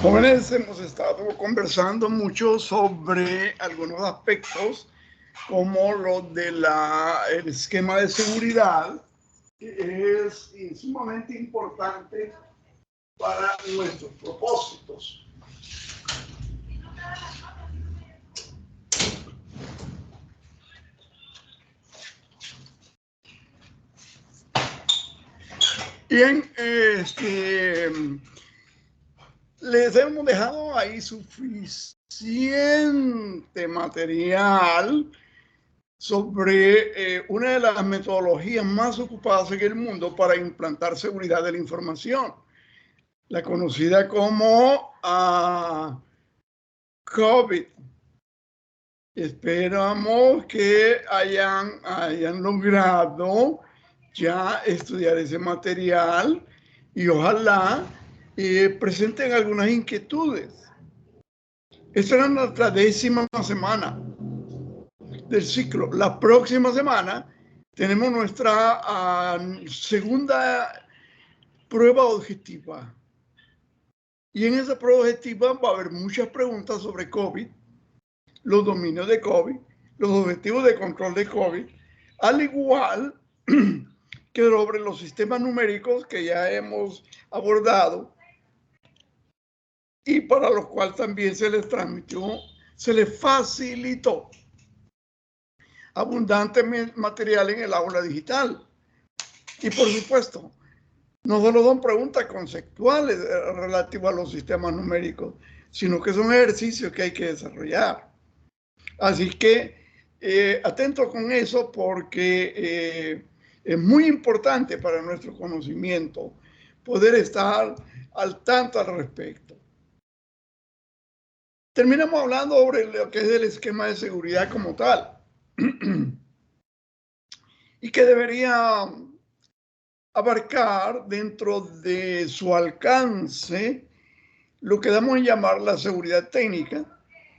Jóvenes, hemos estado conversando mucho sobre algunos aspectos como lo del esquema de seguridad, que es sumamente importante para nuestros propósitos. Bien, les hemos dejado ahí suficiente material sobre una de las metodologías más ocupadas en el mundo para implantar seguridad de la información, la conocida como COVID. Esperamos que hayan logrado ya estudiar ese material y ojalá presenten algunas inquietudes. Esta era nuestra 10ª semana del ciclo. La próxima semana tenemos nuestra segunda prueba objetiva. Y en esa prueba objetiva va a haber muchas preguntas sobre COVID, los dominios de COVID, los objetivos de control de COVID, al igual que sobre los sistemas numéricos que ya hemos abordado y para los cuales también se les transmitió, se les facilitó abundante material en el aula digital. Y por supuesto, no solo son preguntas conceptuales relativas a los sistemas numéricos, sino que son ejercicios que hay que desarrollar. Así que atentos con eso porque es muy importante para nuestro conocimiento poder estar al tanto al respecto. Terminamos hablando sobre lo que es el esquema de seguridad como tal y que debería abarcar dentro de su alcance lo que damos en llamar la seguridad técnica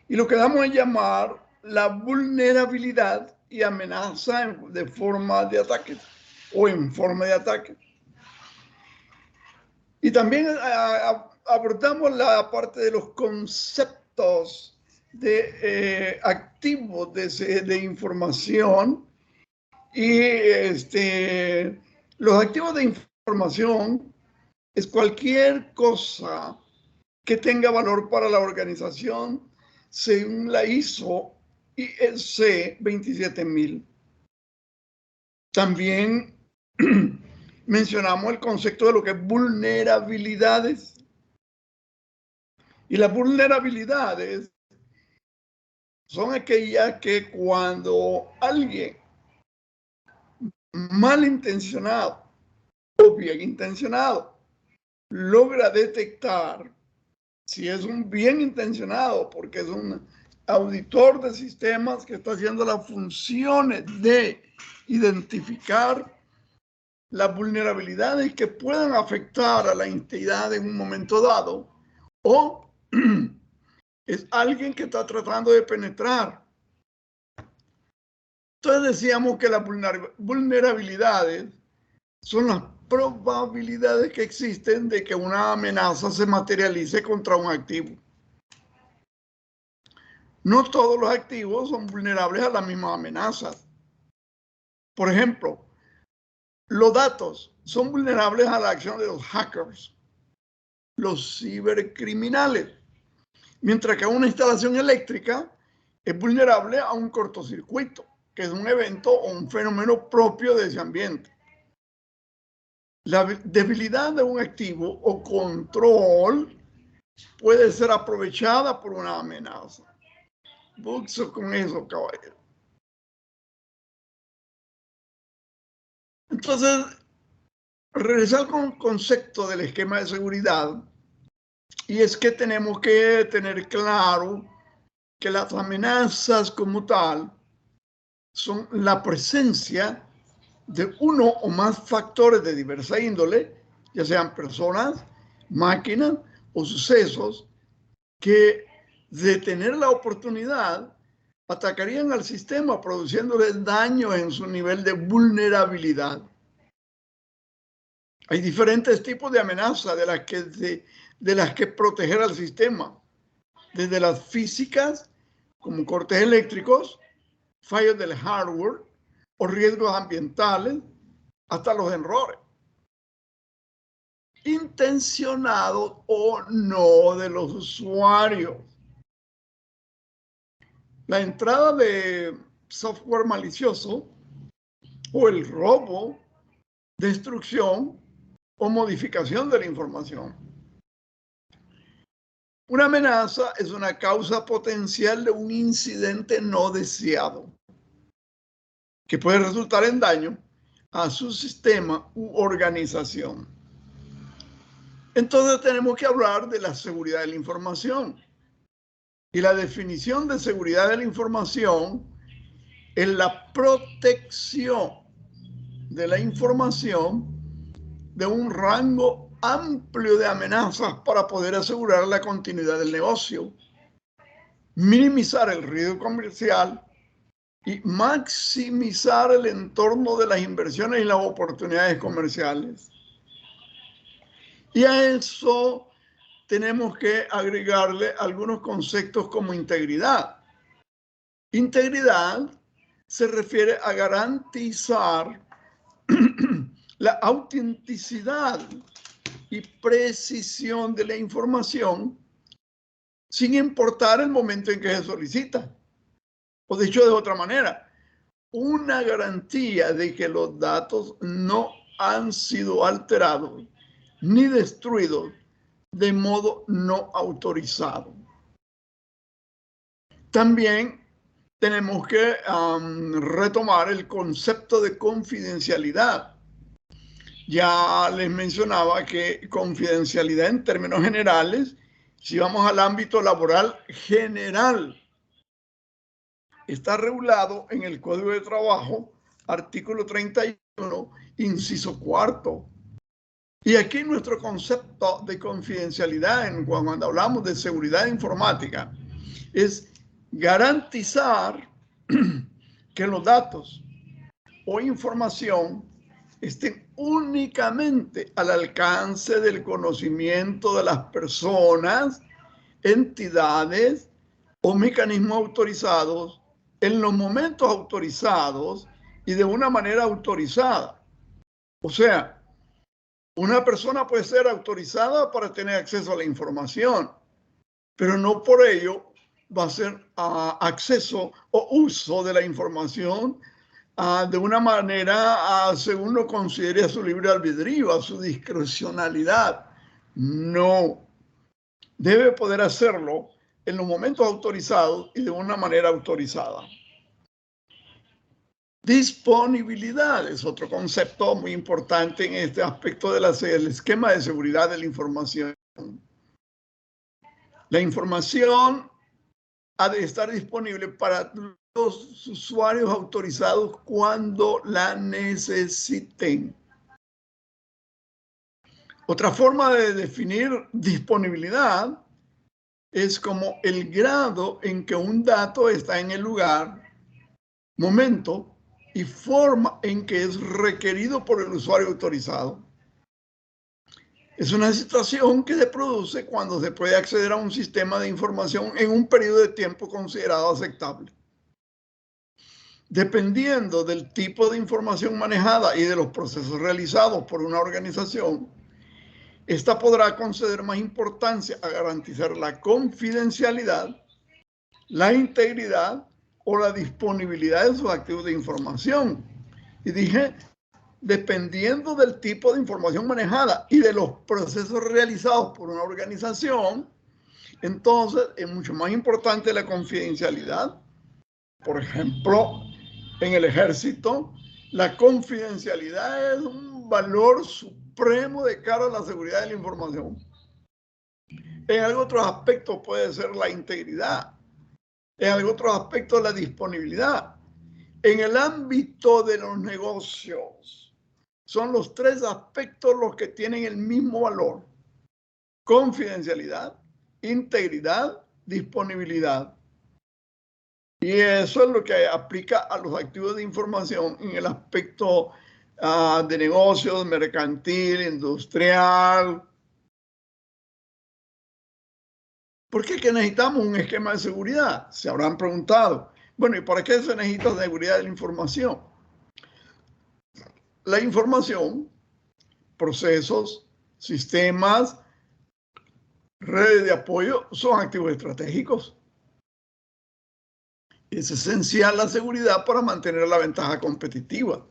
y lo que damos en llamar la vulnerabilidad y amenaza de forma de ataque o en forma de ataque. Y también abordamos la parte de los conceptos de activos de información y los activos de información es cualquier cosa que tenga valor para la organización según la ISO IEC 27000. También mencionamos el concepto de lo que es vulnerabilidades. Y las vulnerabilidades son aquellas que cuando alguien malintencionado o bien intencionado logra detectar, si es un bien intencionado, porque es un auditor de sistemas que está haciendo las funciones de identificar las vulnerabilidades que puedan afectar a la entidad en un momento dado, o es alguien que está tratando de penetrar. Entonces decíamos que las vulnerabilidades son las probabilidades que existen de que una amenaza se materialice contra un activo. No todos los activos son vulnerables a las mismas amenazas. Por ejemplo, los datos son vulnerables a la acción de los hackers, los cibercriminales, mientras que una instalación eléctrica es vulnerable a un cortocircuito, que es un evento o un fenómeno propio de ese ambiente. La debilidad de un activo o control puede ser aprovechada por una amenaza. Buxo con eso, caballero. Entonces, regresar con el concepto del esquema de seguridad, y es que tenemos que tener claro que las amenazas como tal son la presencia de uno o más factores de diversa índole, ya sean personas, máquinas o sucesos, que de tener la oportunidad atacarían al sistema produciéndole daño en su nivel de vulnerabilidad. Hay diferentes tipos de amenazas de las que de las que proteger al sistema, desde las físicas, como cortes eléctricos, fallos del hardware o riesgos ambientales, hasta los errores, intencionados o no, de los usuarios. La entrada de software malicioso o el robo, destrucción o modificación de la información. Una amenaza es una causa potencial de un incidente no deseado que puede resultar en daño a su sistema u organización. Entonces tenemos que hablar de la seguridad de la información. Y la definición de seguridad de la información es la protección de la información de un rango amplio de amenazas para poder asegurar la continuidad del negocio, minimizar el riesgo comercial y maximizar el entorno de las inversiones y las oportunidades comerciales. Y a eso tenemos que agregarle algunos conceptos como integridad. Integridad se refiere a garantizar la autenticidad y precisión de la información sin importar el momento en que se solicita. O dicho de otra manera, una garantía de que los datos no han sido alterados ni destruidos de modo no autorizado. También tenemos que retomar el concepto de confidencialidad. Ya les mencionaba que confidencialidad en términos generales, si vamos al ámbito laboral general, está regulado en el Código de Trabajo, artículo 31, inciso cuarto. Y aquí nuestro concepto de confidencialidad, cuando hablamos de seguridad informática, es garantizar que los datos o información estén únicamente al alcance del conocimiento de las personas, entidades o mecanismos autorizados en los momentos autorizados y de una manera autorizada. O sea, una persona puede ser autorizada para tener acceso a la información, pero no por ello va a ser acceso o uso de la información de una manera según lo considere a su libre albedrío, a su discrecionalidad. No. Debe poder hacerlo en los momentos autorizados y de una manera autorizada. Disponibilidad es otro concepto muy importante en este aspecto del esquema de seguridad de la información. La información ha de estar disponible para los usuarios autorizados cuando la necesiten. Otra forma de definir disponibilidad es como el grado en que un dato está en el lugar, momento y forma en que es requerido por el usuario autorizado. Es una situación que se produce cuando se puede acceder a un sistema de información en un periodo de tiempo considerado aceptable. Dependiendo del tipo de información manejada y de los procesos realizados por una organización, esta podrá conceder más importancia a garantizar la confidencialidad, la integridad o la disponibilidad de sus activos de información. Y dije, dependiendo del tipo de información manejada y de los procesos realizados por una organización, entonces es mucho más importante la confidencialidad. Por ejemplo, en el ejército, la confidencialidad es un valor supremo de cara a la seguridad de la información. En algunos otros aspectos puede ser la integridad. En algunos otros aspectos la disponibilidad. En el ámbito de los negocios, son los tres aspectos los que tienen el mismo valor: confidencialidad, integridad, disponibilidad. Y eso es lo que aplica a los activos de información en el aspecto de negocios, mercantil, industrial. ¿Por qué que necesitamos un esquema de seguridad? Se habrán preguntado. Bueno, ¿y para qué se necesita seguridad de la información? La información, procesos, sistemas, redes de apoyo son activos estratégicos. Es esencial la seguridad para mantener la ventaja competitiva,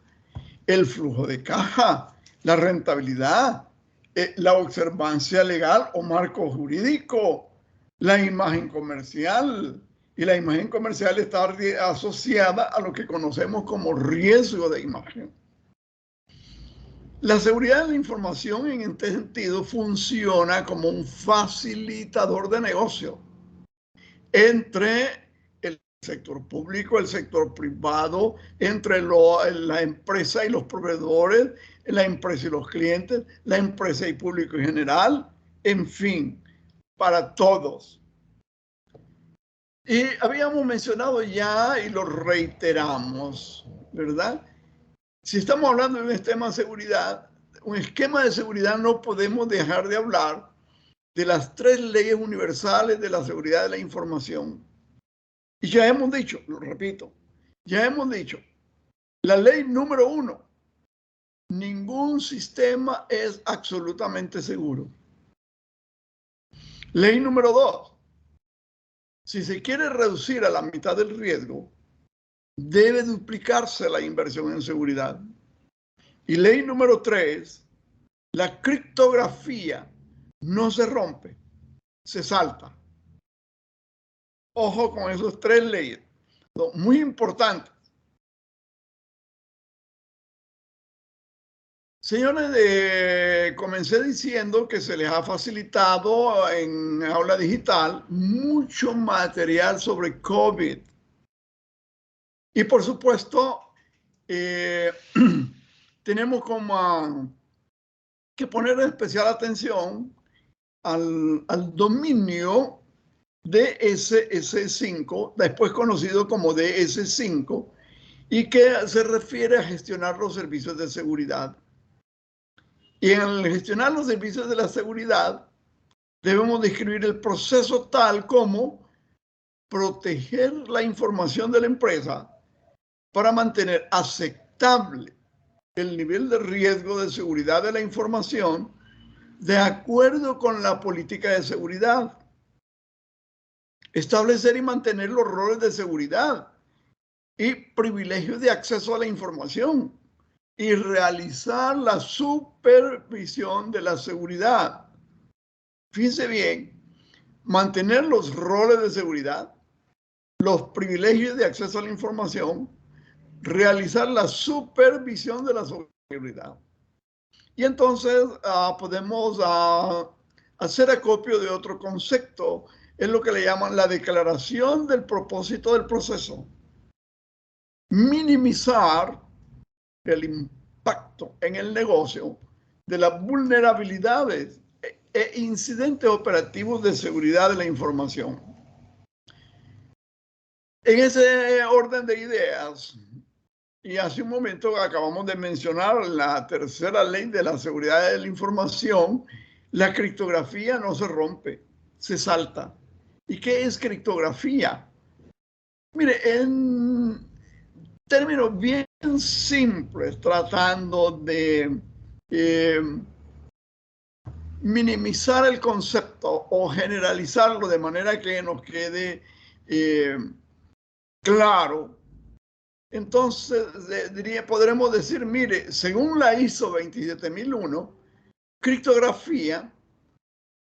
el flujo de caja, la rentabilidad, la observancia legal o marco jurídico, la imagen comercial. Y la imagen comercial está asociada a lo que conocemos como riesgo de imagen. La seguridad de la información en este sentido funciona como un facilitador de negocio entre el sector público, el sector privado, entre la empresa y los proveedores, la empresa y los clientes, la empresa y público en general, en fin, para todos. Y habíamos mencionado ya y lo reiteramos, ¿verdad? Si estamos hablando de un esquema de seguridad, no podemos dejar de hablar de las 3 leyes universales de la seguridad de la información. Y ya hemos dicho, lo repito, ya hemos dicho, la ley número 1, ningún sistema es absolutamente seguro. Ley número 2, si se quiere reducir a la mitad del riesgo, debe duplicarse la inversión en seguridad. Y ley número 3, la criptografía no se rompe, se salta. Ojo con esos 3 leyes, son muy importantes. Señores, comencé diciendo que se les ha facilitado en aula digital mucho material sobre COVID. Y por supuesto, tenemos como que poner especial atención al dominio DSS5, después conocido como DS5, y que se refiere a gestionar los servicios de seguridad. Y en gestionar los servicios de la seguridad, debemos describir el proceso tal como proteger la información de la empresa para mantener aceptable el nivel de riesgo de seguridad de la información de acuerdo con la política de seguridad. Establecer y mantener los roles de seguridad y privilegios de acceso a la información y realizar la supervisión de la seguridad. Fíjense bien, mantener los roles de seguridad, los privilegios de acceso a la información, realizar la supervisión de la seguridad. Y entonces podemos hacer acopio de otro concepto, es lo que le llaman la declaración del propósito del proceso. Minimizar el impacto en el negocio de las vulnerabilidades e incidentes operativos de seguridad de la información. En ese orden de ideas, y hace un momento acabamos de mencionar la tercera ley de la seguridad de la información, la criptografía no se rompe, se salta. ¿Y qué es criptografía? Mire, en términos bien simples, tratando de minimizar el concepto o generalizarlo de manera que nos quede claro. Entonces, podremos decir, mire, según la ISO 27001, criptografía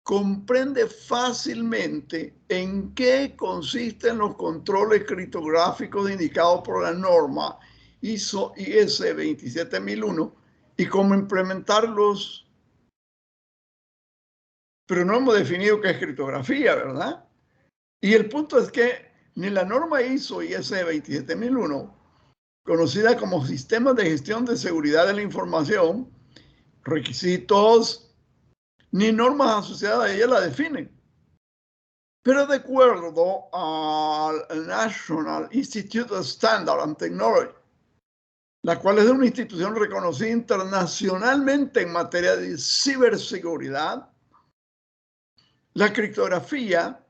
comprende fácilmente en qué consisten los controles criptográficos indicados por la norma ISO IS 27001 y cómo implementarlos. Pero no hemos definido qué es criptografía, ¿verdad? Y el punto es que ni la norma ISO IS 27001, conocida como Sistemas de Gestión de Seguridad de la Información, requisitos, ni normas asociadas a ella la definen. Pero de acuerdo al National Institute of Standards and Technology, la cual es una institución reconocida internacionalmente en materia de ciberseguridad, la criptografía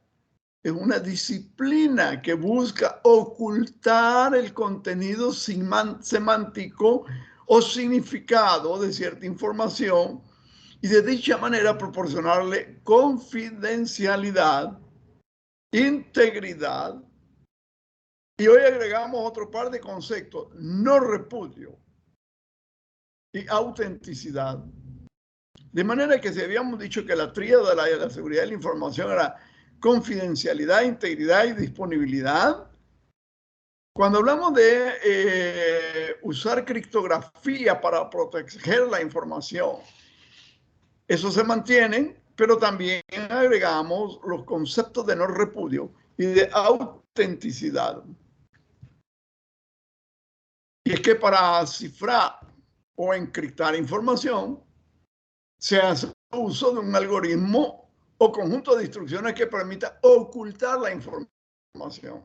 Es una disciplina que busca ocultar el contenido semántico o significado de cierta información y de dicha manera proporcionarle confidencialidad, integridad, y hoy agregamos otro par de conceptos: no repudio y autenticidad. De manera que si habíamos dicho que la tríada de la seguridad de la información era confidencialidad, integridad y disponibilidad, cuando hablamos de usar criptografía para proteger la información, eso se mantiene, pero también agregamos los conceptos de no repudio y de autenticidad. Y es que para cifrar o encriptar información, se hace uso de un algoritmo o conjunto de instrucciones que permita ocultar la información.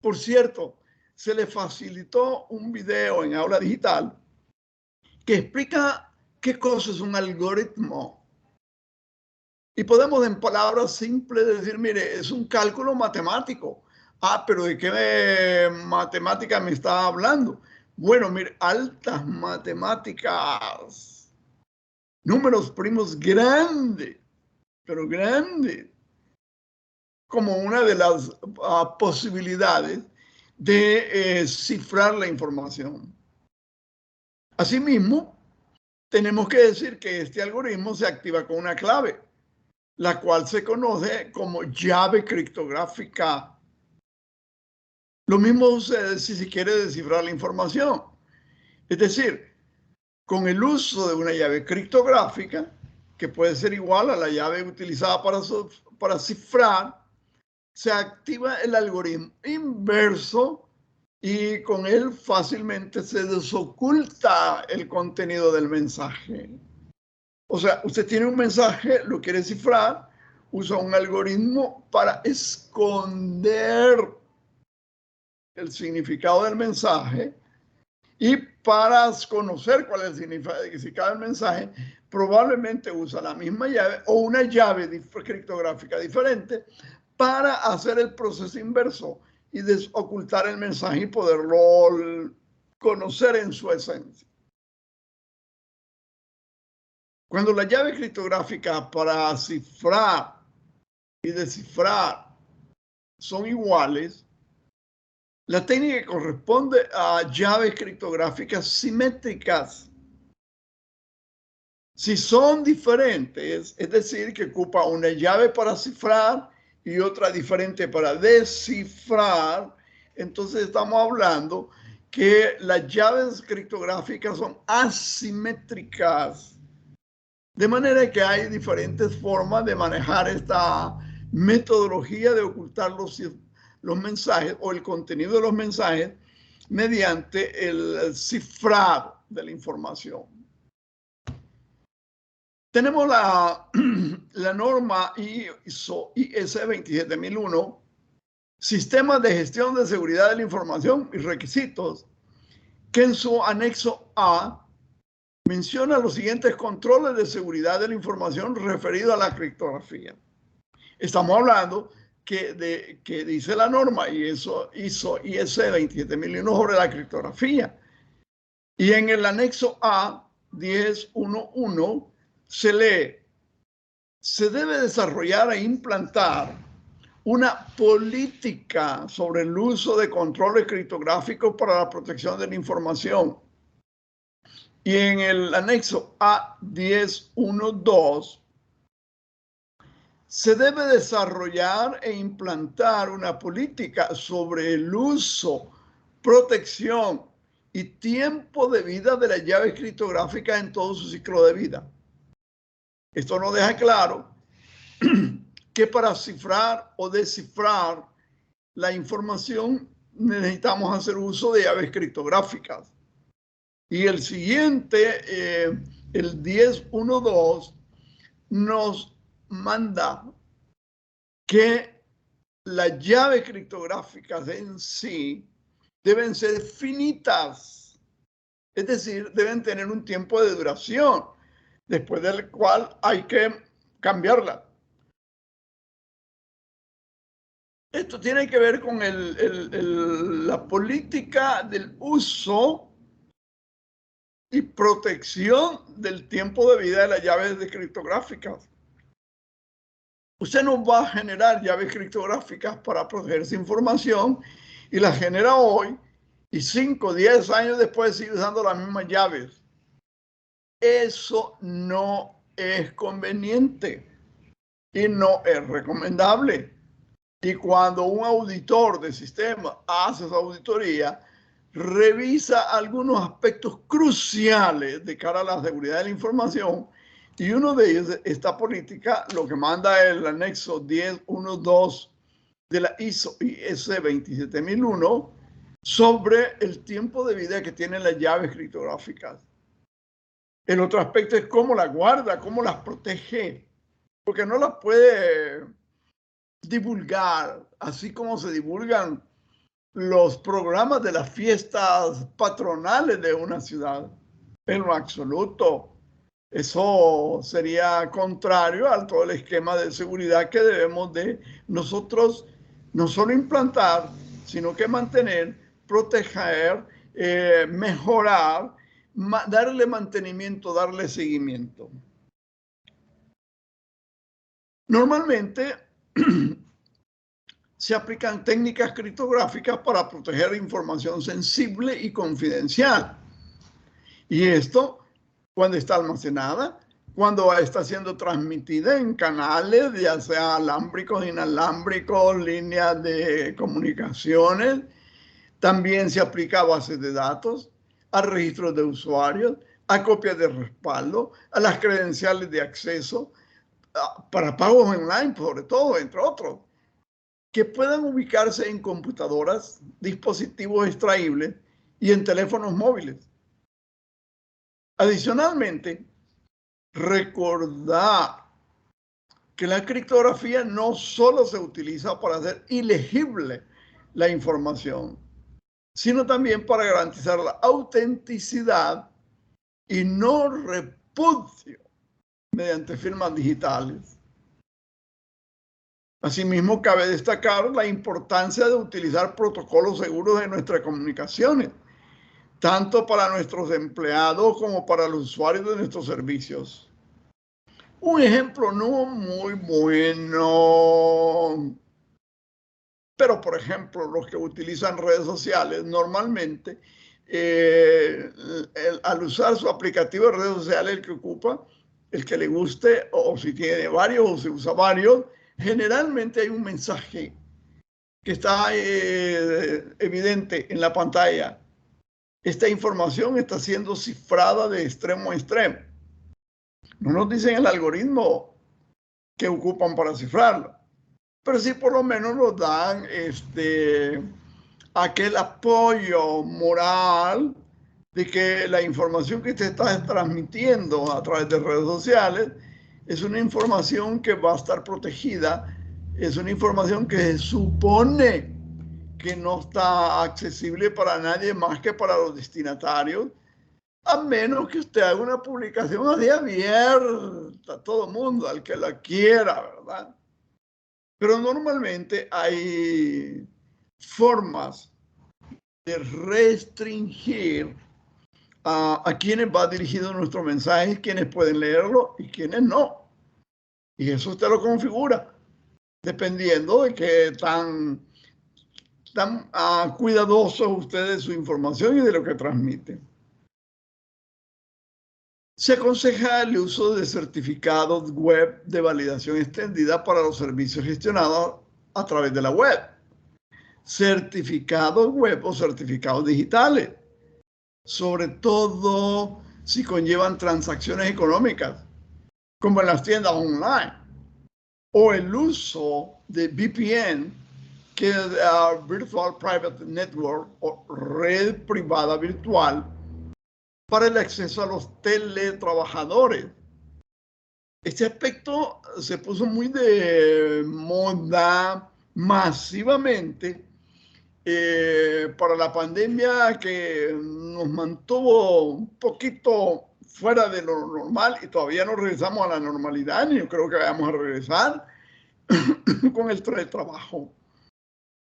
Por cierto, se le facilitó un video en Aula Digital que explica qué cosa es un algoritmo. Y podemos en palabras simples decir, mire, es un cálculo matemático. Ah, pero ¿de qué matemática me está hablando? Bueno, mire, altas matemáticas. Números primos grandes, pero grandes, como una de las posibilidades de cifrar la información. Asimismo, tenemos que decir que este algoritmo se activa con una clave, la cual se conoce como llave criptográfica. Lo mismo sucede si se quiere descifrar la información. Es decir, con el uso de una llave criptográfica, que puede ser igual a la llave utilizada para cifrar, se activa el algoritmo inverso y con él fácilmente se desoculta el contenido del mensaje. O sea, usted tiene un mensaje, lo quiere cifrar, usa un algoritmo para esconder el significado del mensaje, y para conocer cuál es el significado del mensaje, probablemente usa la misma llave o una llave criptográfica diferente para hacer el proceso inverso y desocultar el mensaje y poderlo conocer en su esencia. Cuando la llave criptográfica para cifrar y descifrar son iguales, la técnica corresponde a llaves criptográficas simétricas. Si son diferentes, es decir, que ocupa una llave para cifrar y otra diferente para descifrar, entonces estamos hablando que las llaves criptográficas son asimétricas. De manera que hay diferentes formas de manejar esta metodología de ocultar los mensajes o el contenido de los mensajes mediante el cifrado de la información. Tenemos la norma ISO IS 27001, Sistemas de Gestión de Seguridad de la Información y Requisitos, que en su anexo A menciona los siguientes controles de seguridad de la información referido a la criptografía. Estamos hablando que dice la norma y eso ISO IS 27001 sobre la criptografía. Y en el anexo A 10.1.1 se lee: se debe desarrollar e implantar una política sobre el uso de controles criptográficos para la protección de la información. Y en el anexo A10.1.2 se debe desarrollar e implantar una política sobre el uso, protección y tiempo de vida de la llave criptográfica en todo su ciclo de vida. Esto nos deja claro que para cifrar o descifrar la información necesitamos hacer uso de llaves criptográficas. Y el siguiente, el 10.1.2, nos manda que las llaves criptográficas en sí deben ser finitas, es decir, deben tener un tiempo de duración, después del cual hay que cambiarla. Esto tiene que ver con la política del uso y protección del tiempo de vida de las llaves criptográficas. Usted no va a generar llaves criptográficas para proteger su información y las genera hoy y 5 o 10 años después sigue usando las mismas llaves. Eso no es conveniente y no es recomendable. Y cuando un auditor de sistema hace esa auditoría, revisa algunos aspectos cruciales de cara a la seguridad de la información, y uno de ellos, esta política, lo que manda el anexo 10.1.2 de la ISO IS 27001 sobre el tiempo de vida que tienen las llaves criptográficas. El otro aspecto es cómo las guarda, cómo las protege, porque no las puede divulgar, así como se divulgan los programas de las fiestas patronales de una ciudad. En lo absoluto, eso sería contrario a todo el esquema de seguridad que debemos de nosotros no solo implantar, sino que mantener, proteger, mejorar, darle mantenimiento, darle seguimiento. Normalmente se aplican técnicas criptográficas para proteger información sensible y confidencial. Y esto, cuando está almacenada, cuando está siendo transmitida en canales, ya sea alámbricos, inalámbricos, líneas de comunicaciones, también se aplica a bases de datos, a registros de usuarios, a copias de respaldo, a las credenciales de acceso, para pagos online, sobre todo, entre otros, que puedan ubicarse en computadoras, dispositivos extraíbles y en teléfonos móviles. Adicionalmente, recordar que la criptografía no solo se utiliza para hacer ilegible la información, sino también para garantizar la autenticidad y no repudio mediante firmas digitales. Asimismo, cabe destacar la importancia de utilizar protocolos seguros de nuestras comunicaciones, tanto para nuestros empleados como para los usuarios de nuestros servicios. Un ejemplo no muy bueno, pero por ejemplo, los que utilizan redes sociales normalmente, al usar su aplicativo de redes sociales, el que ocupa, el que le guste, o si tiene varios o si usa varios, generalmente hay un mensaje que está evidente en la pantalla. Esta información está siendo cifrada de extremo a extremo. No nos dicen el algoritmo que ocupan para cifrarlo, pero sí por lo menos nos dan aquel apoyo moral de que la información que usted está transmitiendo a través de redes sociales es una información que va a estar protegida, es una información que se supone que no está accesible para nadie más que para los destinatarios, a menos que usted haga una publicación así abierta a todo el mundo, al que la quiera, ¿verdad? Pero normalmente hay formas de restringir a quienes va dirigido nuestro mensaje, quienes pueden leerlo y quienes no. Y eso usted lo configura, dependiendo de qué tan cuidadosos ustedes de su información y de lo que transmiten. Se aconseja el uso de certificados web de validación extendida para los servicios gestionados a través de la web. Certificados web o certificados digitales, sobre todo si conllevan transacciones económicas, como en las tiendas online, o el uso de VPN, que es Virtual Private Network o red privada virtual, para el acceso a los teletrabajadores. Este aspecto se puso muy de moda masivamente para la pandemia, que nos mantuvo un poquito fuera de lo normal y todavía no regresamos a la normalidad, ni yo creo que vayamos a regresar con el teletrabajo.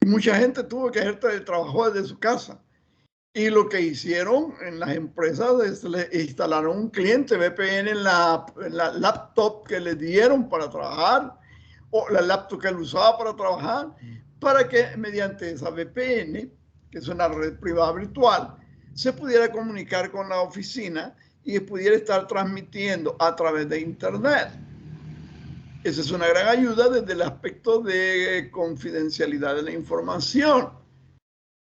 Y mucha gente tuvo que hacer el trabajo desde su casa. Y lo que hicieron en las empresas es le instalaron un cliente VPN en la laptop que le dieron para trabajar, o la laptop que él usaba para trabajar, para que mediante esa VPN, que es una red privada virtual, se pudiera comunicar con la oficina y pudiera estar transmitiendo a través de Internet. Esa es una gran ayuda desde el aspecto de confidencialidad de la información,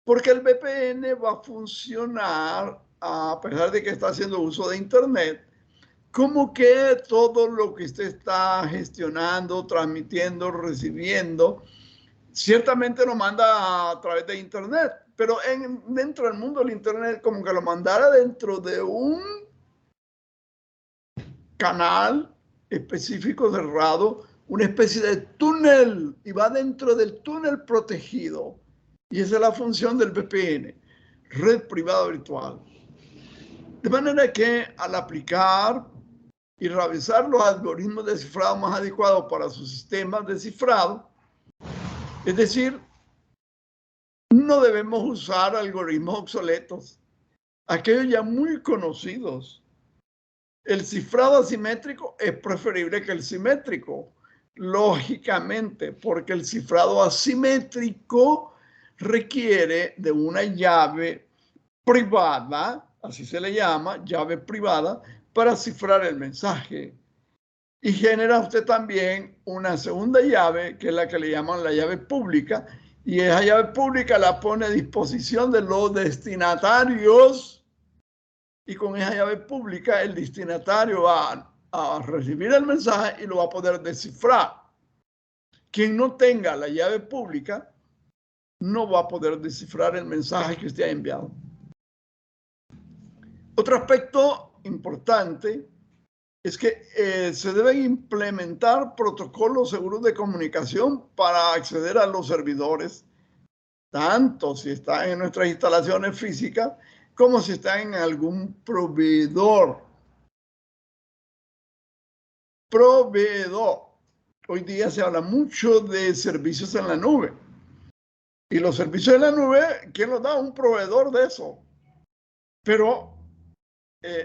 porque el VPN va a funcionar, a pesar de que está haciendo uso de Internet, como que todo lo que usted está gestionando, transmitiendo, recibiendo, ciertamente lo manda a través de Internet, pero dentro del mundo del Internet, como que lo mandara dentro de un canal específico cerrado, una especie de túnel, y va dentro del túnel protegido. Y esa es la función del VPN, red privada virtual. De manera que al aplicar y revisar los algoritmos de cifrado más adecuados para sus sistemas de cifrado, es decir, no debemos usar algoritmos obsoletos, aquellos ya muy conocidos. El cifrado asimétrico es preferible que el simétrico, lógicamente, porque el cifrado asimétrico requiere de una llave privada, así se le llama, llave privada, para cifrar el mensaje. Y genera usted también una segunda llave, que es la que le llaman la llave pública, y esa llave pública la pone a disposición de los destinatarios, y con esa llave pública el destinatario va a recibir el mensaje y lo va a poder descifrar. Quien no tenga la llave pública no va a poder descifrar el mensaje que usted ha enviado. Otro aspecto importante es que se deben implementar protocolos seguros de comunicación para acceder a los servidores, tanto si están en nuestras instalaciones físicas como si están en algún proveedor. Hoy día se habla mucho de servicios en la nube. Y los servicios en la nube, ¿quién los da? Un proveedor de eso. Pero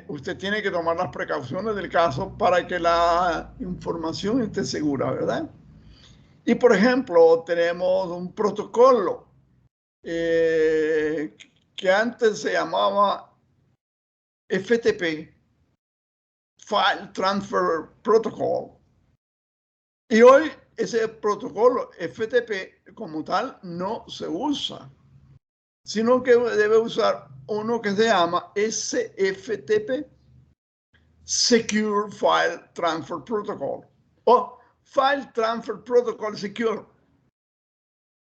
usted tiene que tomar las precauciones del caso para que la información esté segura, ¿verdad? Y por ejemplo, tenemos un protocolo que antes se llamaba FTP, File Transfer Protocol. Y hoy ese protocolo FTP como tal no se usa, sino que debe usar uno que se llama SFTP, Secure File Transfer Protocol, o File Transfer Protocol Secure,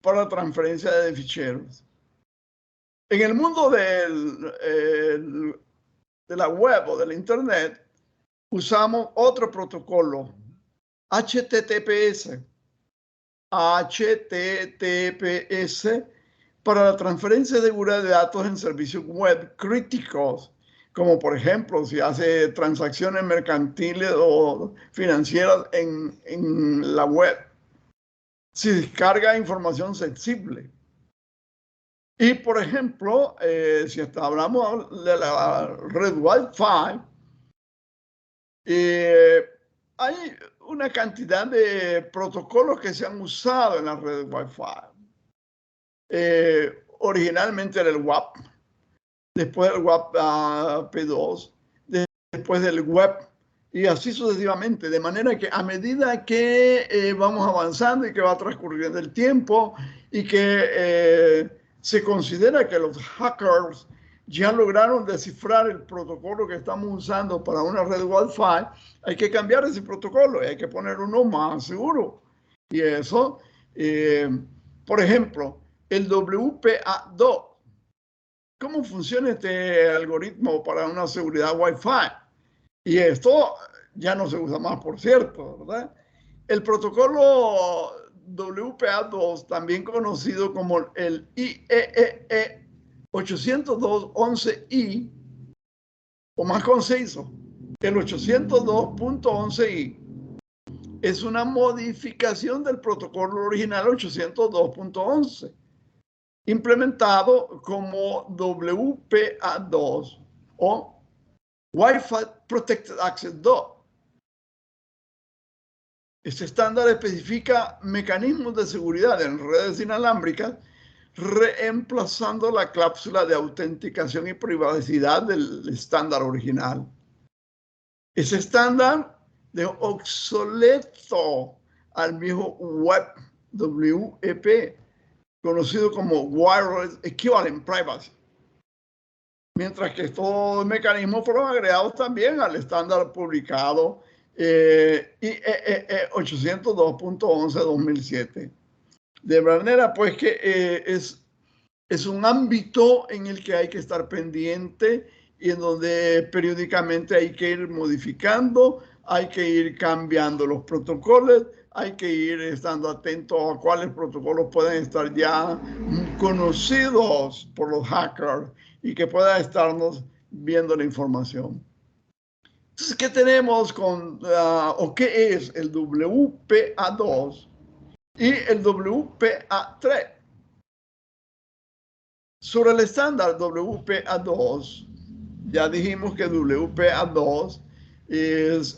para transferencia de ficheros. En el mundo de la web o del Internet, usamos otro protocolo, HTTPS, para la transferencia segura de datos en servicios web críticos, como por ejemplo si hace transacciones mercantiles o financieras en la web, si descarga información sensible. Y por ejemplo, si hablamos de la red Wi-Fi, hay una cantidad de protocolos que se han usado en la red Wi-Fi. Originalmente era el WAP, después el WAP P2, después del WEP, y así sucesivamente, de manera que a medida que vamos avanzando y que va transcurriendo el tiempo y que se considera que los hackers ya lograron descifrar el protocolo que estamos usando para una red Wi-Fi, hay que cambiar ese protocolo y hay que poner uno más seguro. Y eso, por ejemplo, el WPA2. ¿Cómo funciona este algoritmo para una seguridad Wi-Fi? Y esto ya no se usa más, por cierto, ¿verdad? El protocolo WPA2, también conocido como el IEEE 802.11i, o más conciso, el 802.11i, es una modificación del protocolo original 802.11. implementado como WPA2 o Wi-Fi Protected Access 2. Este estándar especifica mecanismos de seguridad en redes inalámbricas, reemplazando la cláusula de autenticación y privacidad del estándar original. Ese estándar dejó obsoleto al viejo WEP, conocido como Wireless Equivalent Privacy, mientras que estos mecanismos fueron agregados también al estándar publicado IEEE 802.11/2007. De manera pues que es un ámbito en el que hay que estar pendiente y en donde periódicamente hay que ir modificando, hay que ir cambiando los protocolos, hay que ir estando atentos a cuáles protocolos pueden estar ya conocidos por los hackers y que puedan estarnos viendo la información. Entonces, ¿qué tenemos o qué es el WPA2 y el WPA3? Sobre el estándar WPA2, ya dijimos que WPA2 es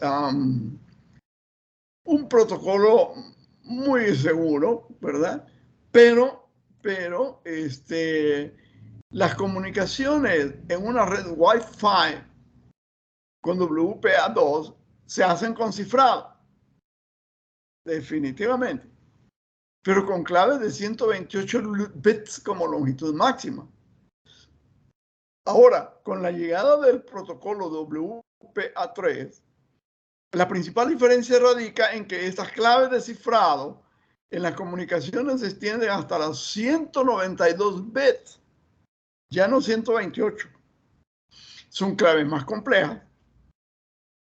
un protocolo muy seguro, ¿verdad? Pero las comunicaciones en una red Wi-Fi con WPA2 se hacen con cifrado, definitivamente, pero con claves de 128 bits como longitud máxima. Ahora, con la llegada del protocolo WPA3, la principal diferencia radica en que estas claves de cifrado en las comunicaciones se extienden hasta los 192 bits, ya no 128. Son claves más complejas,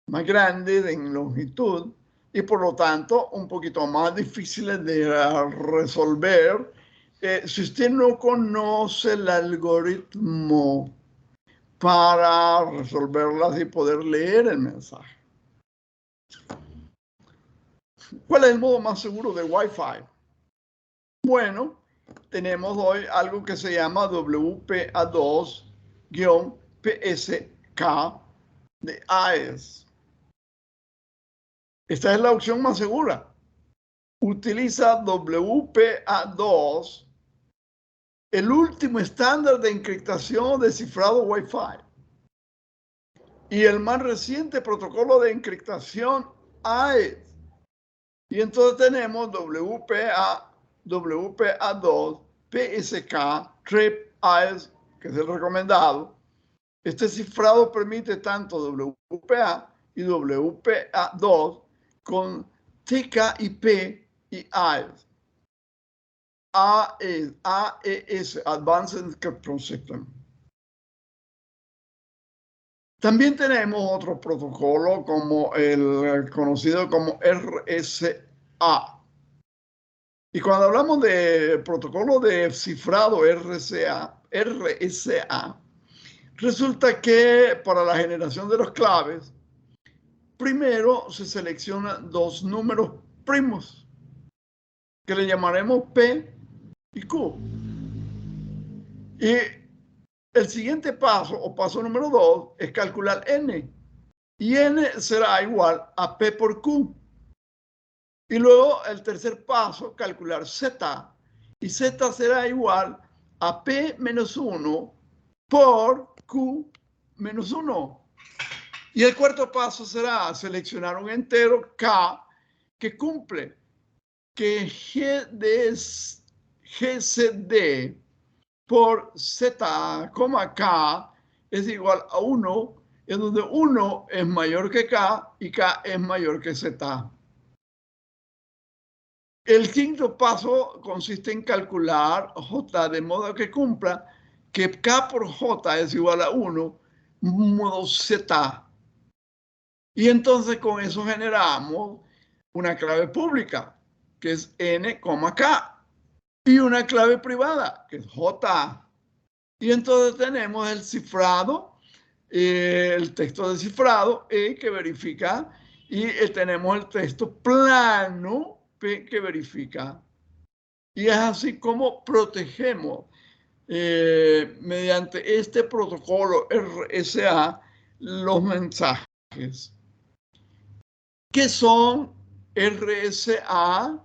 más grandes en longitud y por lo tanto un poquito más difíciles de resolver si usted no conoce el algoritmo para resolverlas y poder leer el mensaje. ¿Cuál es el modo más seguro de Wi-Fi? Bueno, tenemos hoy algo que se llama WPA2-PSK de AES. Esta es la opción más segura. Utiliza WPA2, el último estándar de encriptación de cifrado Wi-Fi, y el más reciente protocolo de encriptación AES. Y entonces tenemos WPA2, PSK, TRIP, AES, que es el recomendado. Este cifrado permite tanto WPA y WPA2 con TKIP y AES. AES, Advanced Encryption System. También tenemos otro protocolo como el conocido como RSA. Y cuando hablamos de protocolo de cifrado RSA, resulta que para la generación de las claves, primero se seleccionan dos números primos, que le llamaremos P y Q. Y el siguiente paso, o paso número 2, es calcular N. Y N será igual a P por Q. Y luego el tercer paso, calcular Z. Y Z será igual a P menos 1 por Q menos 1. Y el cuarto paso será seleccionar un entero K que cumple, que GCD por Z, K es igual a 1, en donde 1 es mayor que K y K es mayor que Z. El quinto paso consiste en calcular J de modo que cumpla que K por J es igual a 1 modo Z. Y entonces con eso generamos una clave pública, que es N, K, y una clave privada, que es J. Y entonces tenemos el cifrado, el texto descifrado, E, que verifica, y tenemos el texto plano, P, que verifica. Y es así como protegemos mediante este protocolo RSA los mensajes. ¿Qué son RSA,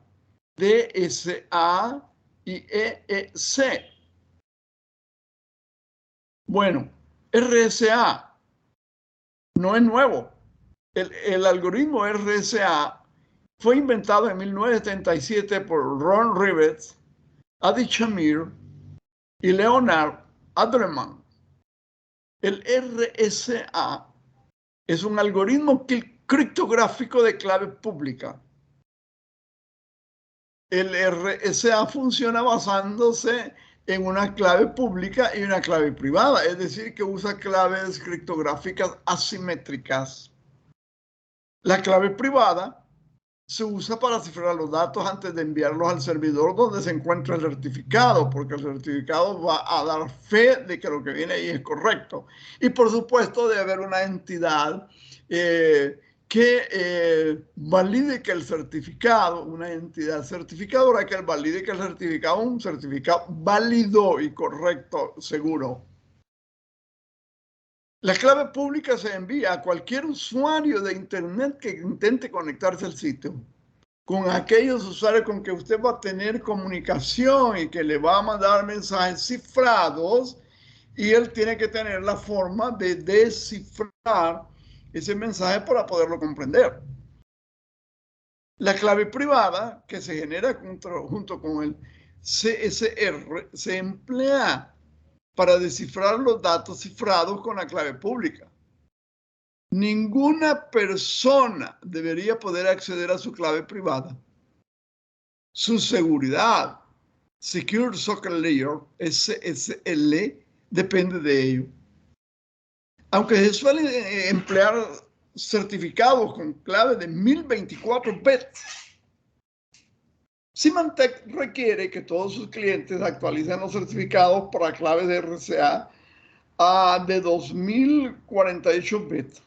DSA y EEC? Bueno, RSA no es nuevo. El algoritmo RSA fue inventado en 1977 por Ron Rivets, Adi Shamir y Leonard Adleman. El RSA es un algoritmo criptográfico de clave pública. El RSA funciona basándose en una clave pública y una clave privada, es decir, que usa claves criptográficas asimétricas. La clave privada se usa para cifrar los datos antes de enviarlos al servidor donde se encuentra el certificado, porque el certificado va a dar fe de que lo que viene ahí es correcto. Y por supuesto debe haber una entidad que valide que el certificado, una entidad certificadora que valide que el certificado es un certificado válido y correcto, seguro. La clave pública se envía a cualquier usuario de Internet que intente conectarse al sitio, con aquellos usuarios con que usted va a tener comunicación y que le va a mandar mensajes cifrados, y él tiene que tener la forma de descifrar ese mensaje para poderlo comprender. La clave privada que se genera junto con el CSR se emplea para descifrar los datos cifrados con la clave pública. Ninguna persona debería poder acceder a su clave privada. Su seguridad, Secure Socket Layer, SSL, depende de ello. Aunque se suelen emplear certificados con clave de 1024 bits, Symantec requiere que todos sus clientes actualicen los certificados para claves de RSA de 2048 bits.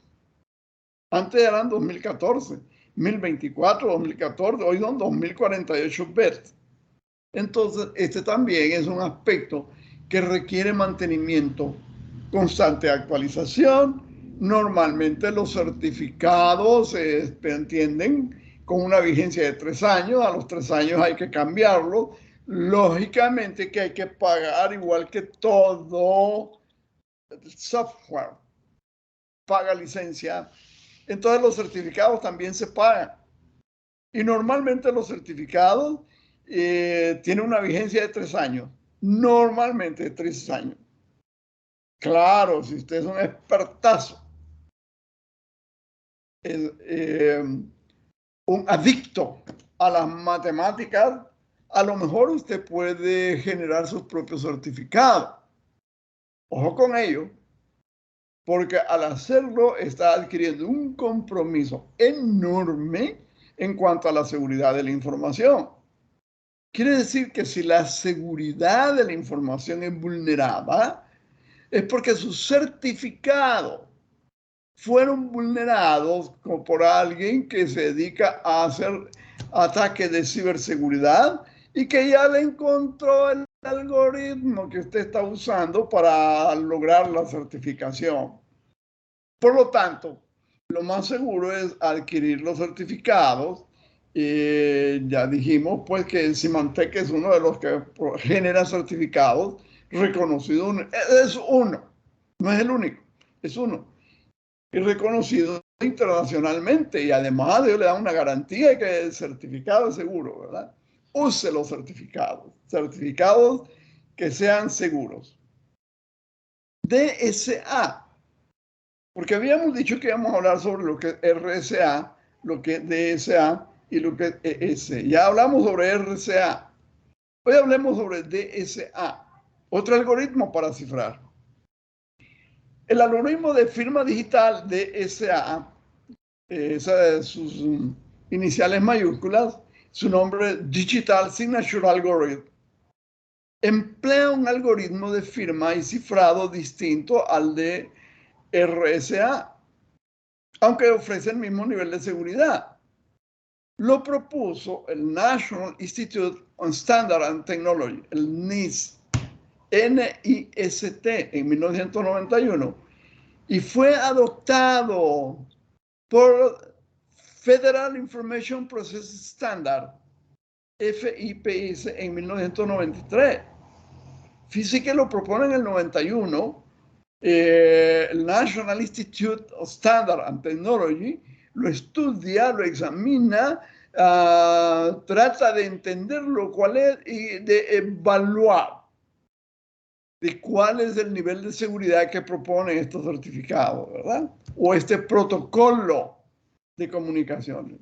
Antes eran 2014, 1024, 2014, hoy son 2048 bits. Entonces, este también es un aspecto que requiere mantenimiento constante de actualización. Normalmente los certificados se entienden con una vigencia de 3 años. A los 3 años hay que cambiarlo. Lógicamente que hay que pagar igual que todo el software. Paga licencia. Entonces los certificados también se pagan. Y normalmente los certificados tienen una vigencia de 3 años. Normalmente de 3 años. Claro, si usted es un expertazo, un adicto a las matemáticas, a lo mejor usted puede generar sus propios certificados. Ojo con ello, porque al hacerlo está adquiriendo un compromiso enorme en cuanto a la seguridad de la información. Quiere decir que si la seguridad de la información es vulnerada, es porque sus certificados fueron vulnerados por alguien que se dedica a hacer ataques de ciberseguridad y que ya le encontró el algoritmo que usted está usando para lograr la certificación. Por lo tanto, lo más seguro es adquirir los certificados. Ya dijimos pues que Symantec es uno de los que genera certificados reconocidos. Es uno, no es el único, es uno. Y reconocido internacionalmente, y además Dios le da una garantía de que el certificado es seguro, ¿verdad? Use los certificados que sean seguros. DSA, porque habíamos dicho que íbamos a hablar sobre lo que es RSA, lo que es DSA y lo que es ES. Ya hablamos sobre RSA. Hoy hablemos sobre DSA, otro algoritmo para cifrar. El algoritmo de firma digital DSA, sus iniciales mayúsculas, su nombre Digital Signature Algorithm, emplea un algoritmo de firma y cifrado distinto al de RSA, aunque ofrece el mismo nivel de seguridad. Lo propuso el National Institute on Standards and Technology, el NIST, NIST en 1991 y fue adoptado por Federal Information Processing Standard, FIPS, en 1993. Fíjese que lo propone en el 91, el National Institute of Standard and Technology lo estudia, lo examina, trata de entenderlo cuál es y de evaluar de cuál es el nivel de seguridad que proponen estos certificados, ¿verdad? O este protocolo de comunicaciones.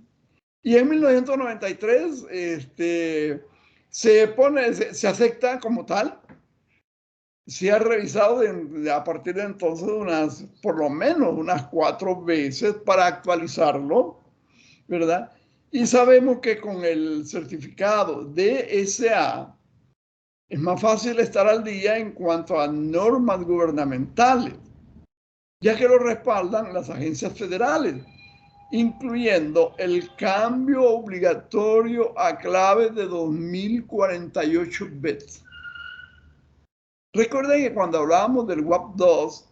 Y en 1993 se acepta como tal. Se ha revisado a partir de entonces por lo menos unas 4 veces para actualizarlo, ¿verdad? Y sabemos que con el certificado DSA es más fácil estar al día en cuanto a normas gubernamentales, ya que lo respaldan las agencias federales, incluyendo el cambio obligatorio a claves de 2048 bits. Recuerden que cuando hablábamos del WAP2,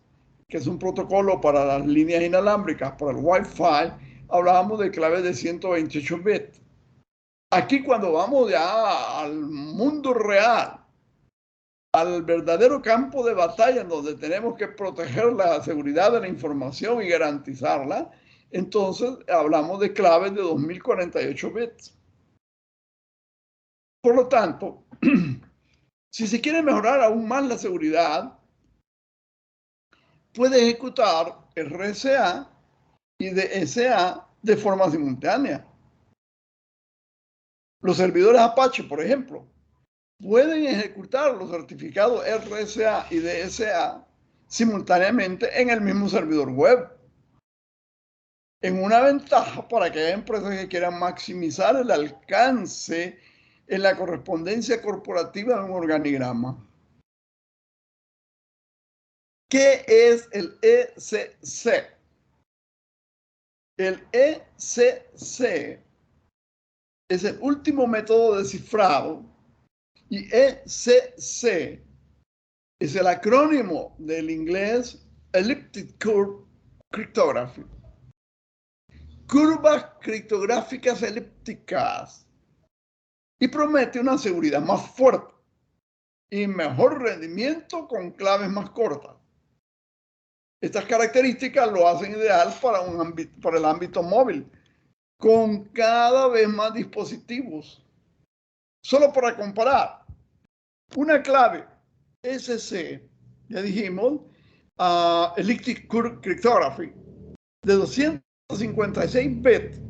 que es un protocolo para las líneas inalámbricas, para el Wi-Fi, hablábamos de claves de 128 bits. Aquí cuando vamos ya al mundo real, al verdadero campo de batalla en donde tenemos que proteger la seguridad de la información y garantizarla, entonces hablamos de claves de 2048 bits. Por lo tanto, si se quiere mejorar aún más la seguridad, puede ejecutar RSA y DSA de forma simultánea. Los servidores Apache, por ejemplo, pueden ejecutar los certificados RSA y DSA simultáneamente en el mismo servidor web. En una ventaja para aquellas empresas que quieran maximizar el alcance en la correspondencia corporativa de un organigrama. ¿Qué es el ECC? El ECC es el último método de cifrado y ECC es el acrónimo del inglés Elliptic Curve Cryptography. Curvas criptográficas elípticas, y promete una seguridad más fuerte y mejor rendimiento con claves más cortas. Estas características lo hacen ideal para el ámbito móvil, con cada vez más dispositivos. Solo para comparar, una clave SC, ya dijimos, Elliptic Curve Cryptography, de 256 bits,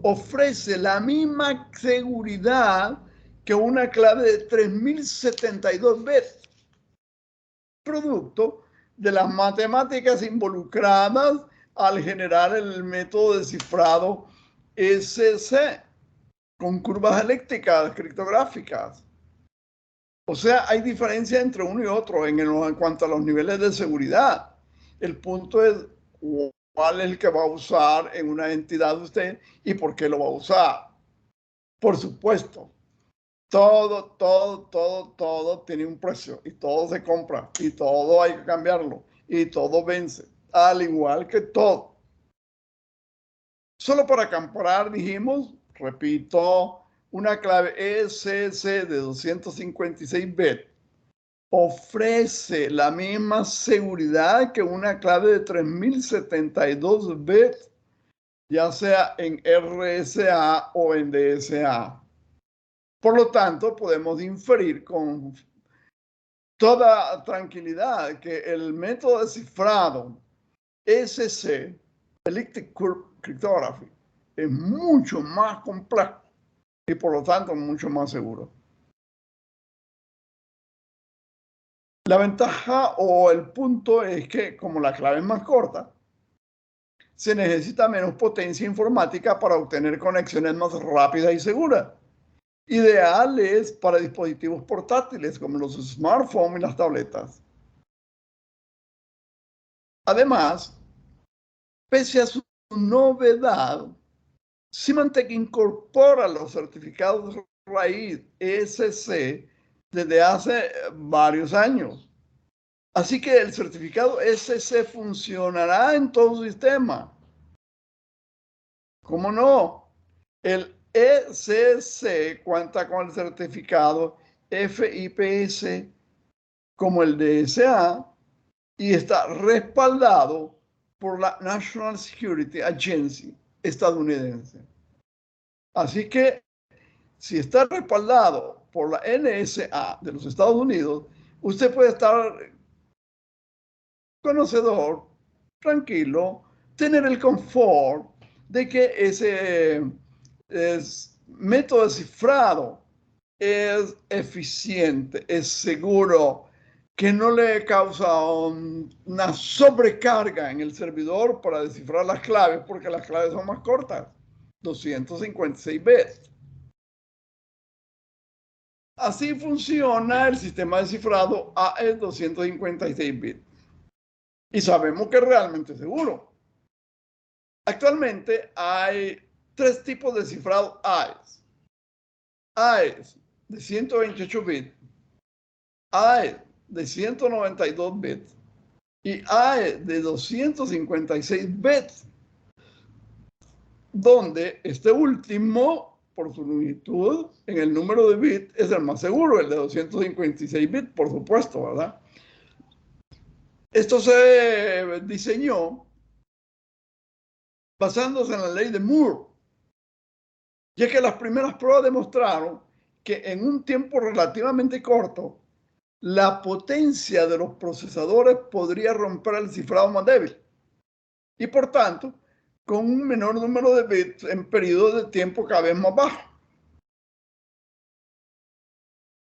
ofrece la misma seguridad que una clave de 3072 bits, producto de las matemáticas involucradas al generar el método de cifrado SC con curvas eléctricas criptográficas. O sea, hay diferencia entre uno y otro en cuanto a los niveles de seguridad. El punto es cuál es el que va a usar en una entidad de usted y por qué lo va a usar. Por supuesto, todo tiene un precio y todo se compra y todo hay que cambiarlo y todo vence, al igual que todo. Solo para comparar, dijimos, repito, una clave ECC de 256 bits ofrece la misma seguridad que una clave de 3072 bits, ya sea en RSA o en DSA. Por lo tanto, podemos inferir con toda tranquilidad que el método de cifrado SC, Elliptic Curve Cryptography, es mucho más complejo y por lo tanto mucho más seguro. La ventaja o el punto es que como la clave es más corta, se necesita menos potencia informática para obtener conexiones más rápidas y seguras. Ideales para dispositivos portátiles como los smartphones y las tabletas. Además, pese a su novedad, Symantec incorpora los certificados raíz ESC desde hace varios años. Así que el certificado SC funcionará en todo sistema. ¿Cómo no? El ECC cuenta con el certificado FIPS como el DSA y está respaldado por la National Security Agency estadounidense. Así que si está respaldado por la NSA de los Estados Unidos, usted puede estar conocedor, tranquilo, tener el confort de que ese método de cifrado es eficiente, es seguro, que no le causa una sobrecarga en el servidor para descifrar las claves, porque las claves son más cortas, 256 bits. Así funciona el sistema de cifrado AES 256 bits. Y sabemos que es realmente seguro. Actualmente hay tres tipos de cifrado AES. AES de 128 bits, AES de 192 bits y AES de 256 bits, donde este último, por su longitud en el número de bits, es el más seguro, el de 256 bits, por supuesto, ¿verdad? Esto se diseñó basándose en la ley de Moore, ya que las primeras pruebas demostraron que en un tiempo relativamente corto, la potencia de los procesadores podría romper el cifrado más débil y, por tanto, con un menor número de bits en periodos de tiempo cada vez más bajo.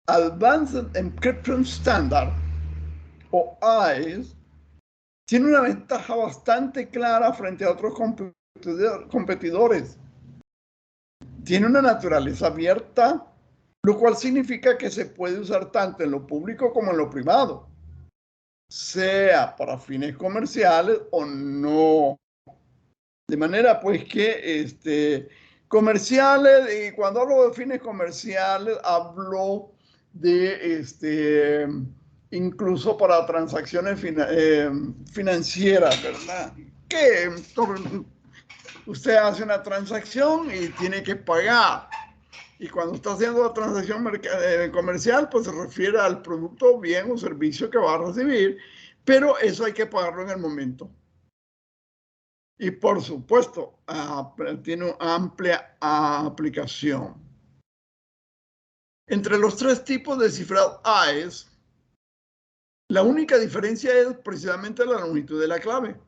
Advanced Encryption Standard, o AES, tiene una ventaja bastante clara frente a otros competidores. Tiene una naturaleza abierta, lo cual significa que se puede usar tanto en lo público como en lo privado, sea para fines comerciales o no. De manera pues que comerciales, y cuando hablo de fines comerciales, hablo de incluso para transacciones financieras, ¿verdad? Que usted hace una transacción y tiene que pagar. Y cuando está haciendo la transacción comercial, pues se refiere al producto, bien o servicio que va a recibir, pero eso hay que pagarlo en el momento. Y por supuesto, tiene una amplia aplicación. Entre los tres tipos de cifrado AES, la única diferencia es precisamente la longitud de la clave.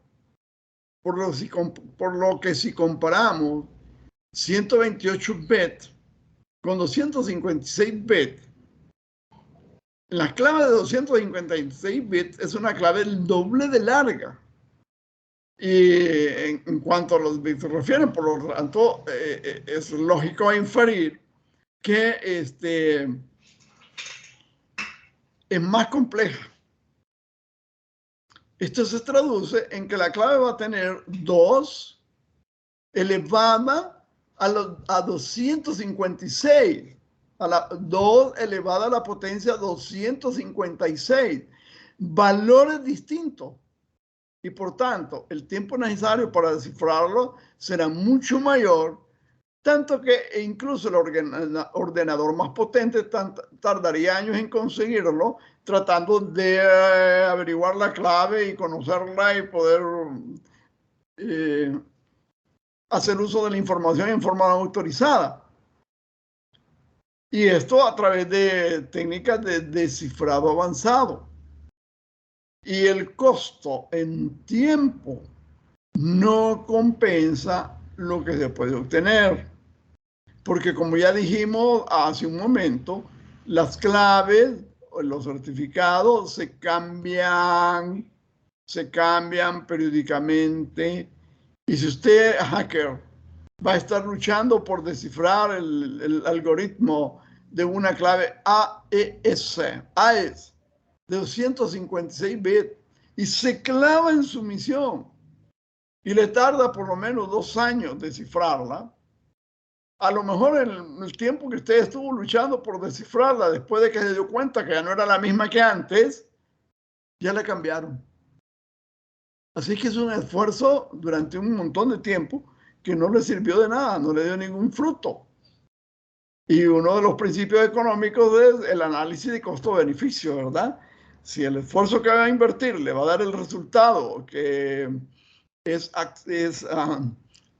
Por lo que si comparamos 128 bits con 256 bits, la clave de 256 bits es una clave el doble de larga. Y en cuanto a los bits se refieren, por lo tanto, es lógico inferir que es más compleja. Esto se traduce en que la clave va a tener 2 elevada a 256, a la 2 elevada a la potencia 256, valores distintos. Y por tanto, el tiempo necesario para descifrarlo será mucho mayor, tanto que incluso el ordenador más potente tardaría años en conseguirlo, tratando de averiguar la clave y conocerla y poder hacer uso de la información en forma autorizada. Y esto a través de técnicas de descifrado avanzado. Y el costo en tiempo no compensa lo que se puede obtener. Porque como ya dijimos hace un momento, las claves o los certificados se cambian periódicamente. Y si usted, hacker, va a estar luchando por descifrar el algoritmo de una clave AES de 256 bits y se clava en su misión y le tarda por lo menos 2 años descifrarla, A lo mejor en el tiempo que usted estuvo luchando por descifrarla, después de que se dio cuenta que ya no era la misma que antes, ya la cambiaron. Así que es un esfuerzo durante un montón de tiempo que no le sirvió de nada, no le dio ningún fruto. Y uno de los principios económicos es el análisis de costo-beneficio, ¿verdad? Si el esfuerzo que va a invertir le va a dar el resultado que es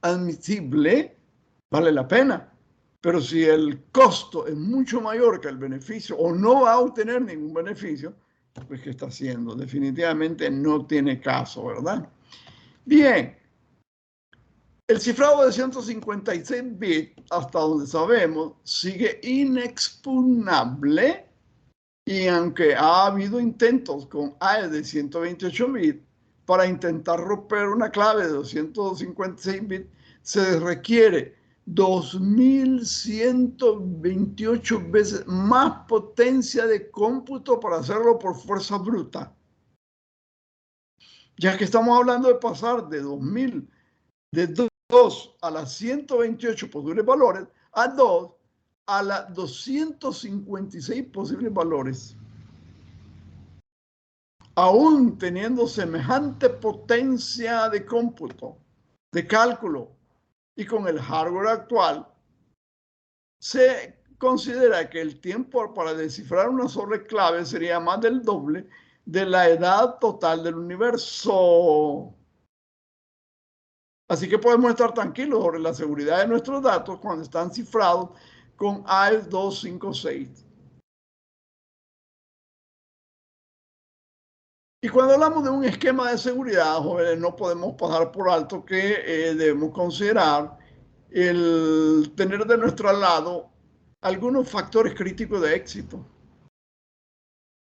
admisible, vale la pena. Pero si el costo es mucho mayor que el beneficio o no va a obtener ningún beneficio, pues ¿qué está haciendo? Definitivamente no tiene caso, ¿verdad? Bien, el cifrado de 156 bits, hasta donde sabemos, sigue inexpugnable y aunque ha habido intentos con AES de 128 bits para intentar romper una clave de 256 bits, se requiere 2128 veces más potencia de cómputo para hacerlo por fuerza bruta. Ya que estamos hablando de pasar de 2 a las 128 posibles valores a 2 a las 256 posibles valores. Aún teniendo semejante potencia de cómputo, de cálculo, y con el hardware actual, se considera que el tiempo para descifrar una sola clave sería más del doble de la edad total del universo. Así que podemos estar tranquilos sobre la seguridad de nuestros datos cuando están cifrados con AES 256. Y cuando hablamos de un esquema de seguridad, jóvenes, no podemos pasar por alto que debemos considerar el tener de nuestro lado algunos factores críticos de éxito.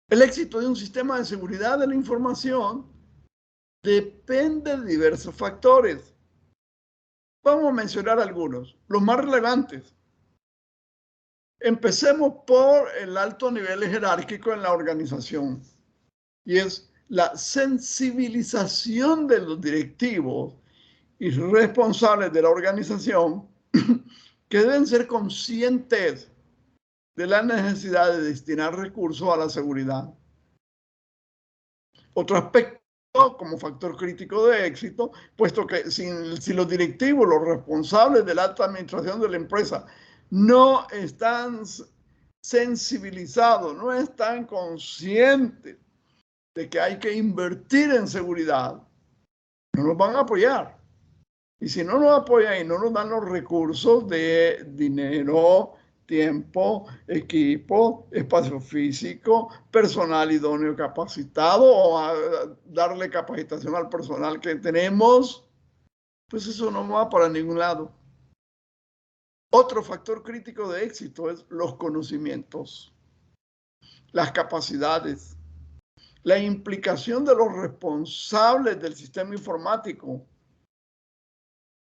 El éxito de un sistema de seguridad de la información depende de diversos factores. Vamos a mencionar algunos, los más relevantes. Empecemos por el alto nivel jerárquico en la organización, y es la sensibilización de los directivos y responsables de la organización que deben ser conscientes de la necesidad de destinar recursos a la seguridad. Otro aspecto como factor crítico de éxito, puesto que si los directivos, los responsables de la alta administración de la empresa no están sensibilizados, no están conscientes de que hay que invertir en seguridad, no nos van a apoyar. Y si no nos apoyan y no nos dan los recursos de dinero, tiempo, equipo, espacio físico, personal idóneo capacitado o a darle capacitación al personal que tenemos, pues eso no va para ningún lado. Otro factor crítico de éxito es los conocimientos, las capacidades, la implicación de los responsables del sistema informático.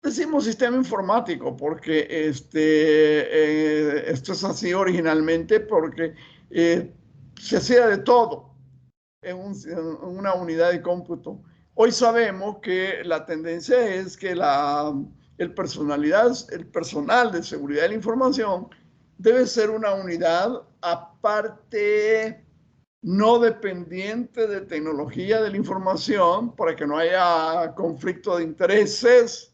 Decimos sistema informático porque esto es así originalmente porque se hacía de todo en una unidad de cómputo. Hoy sabemos que la tendencia es que el personal de seguridad de la información debe ser una unidad aparte, no dependiente de tecnología de la información para que no haya conflicto de intereses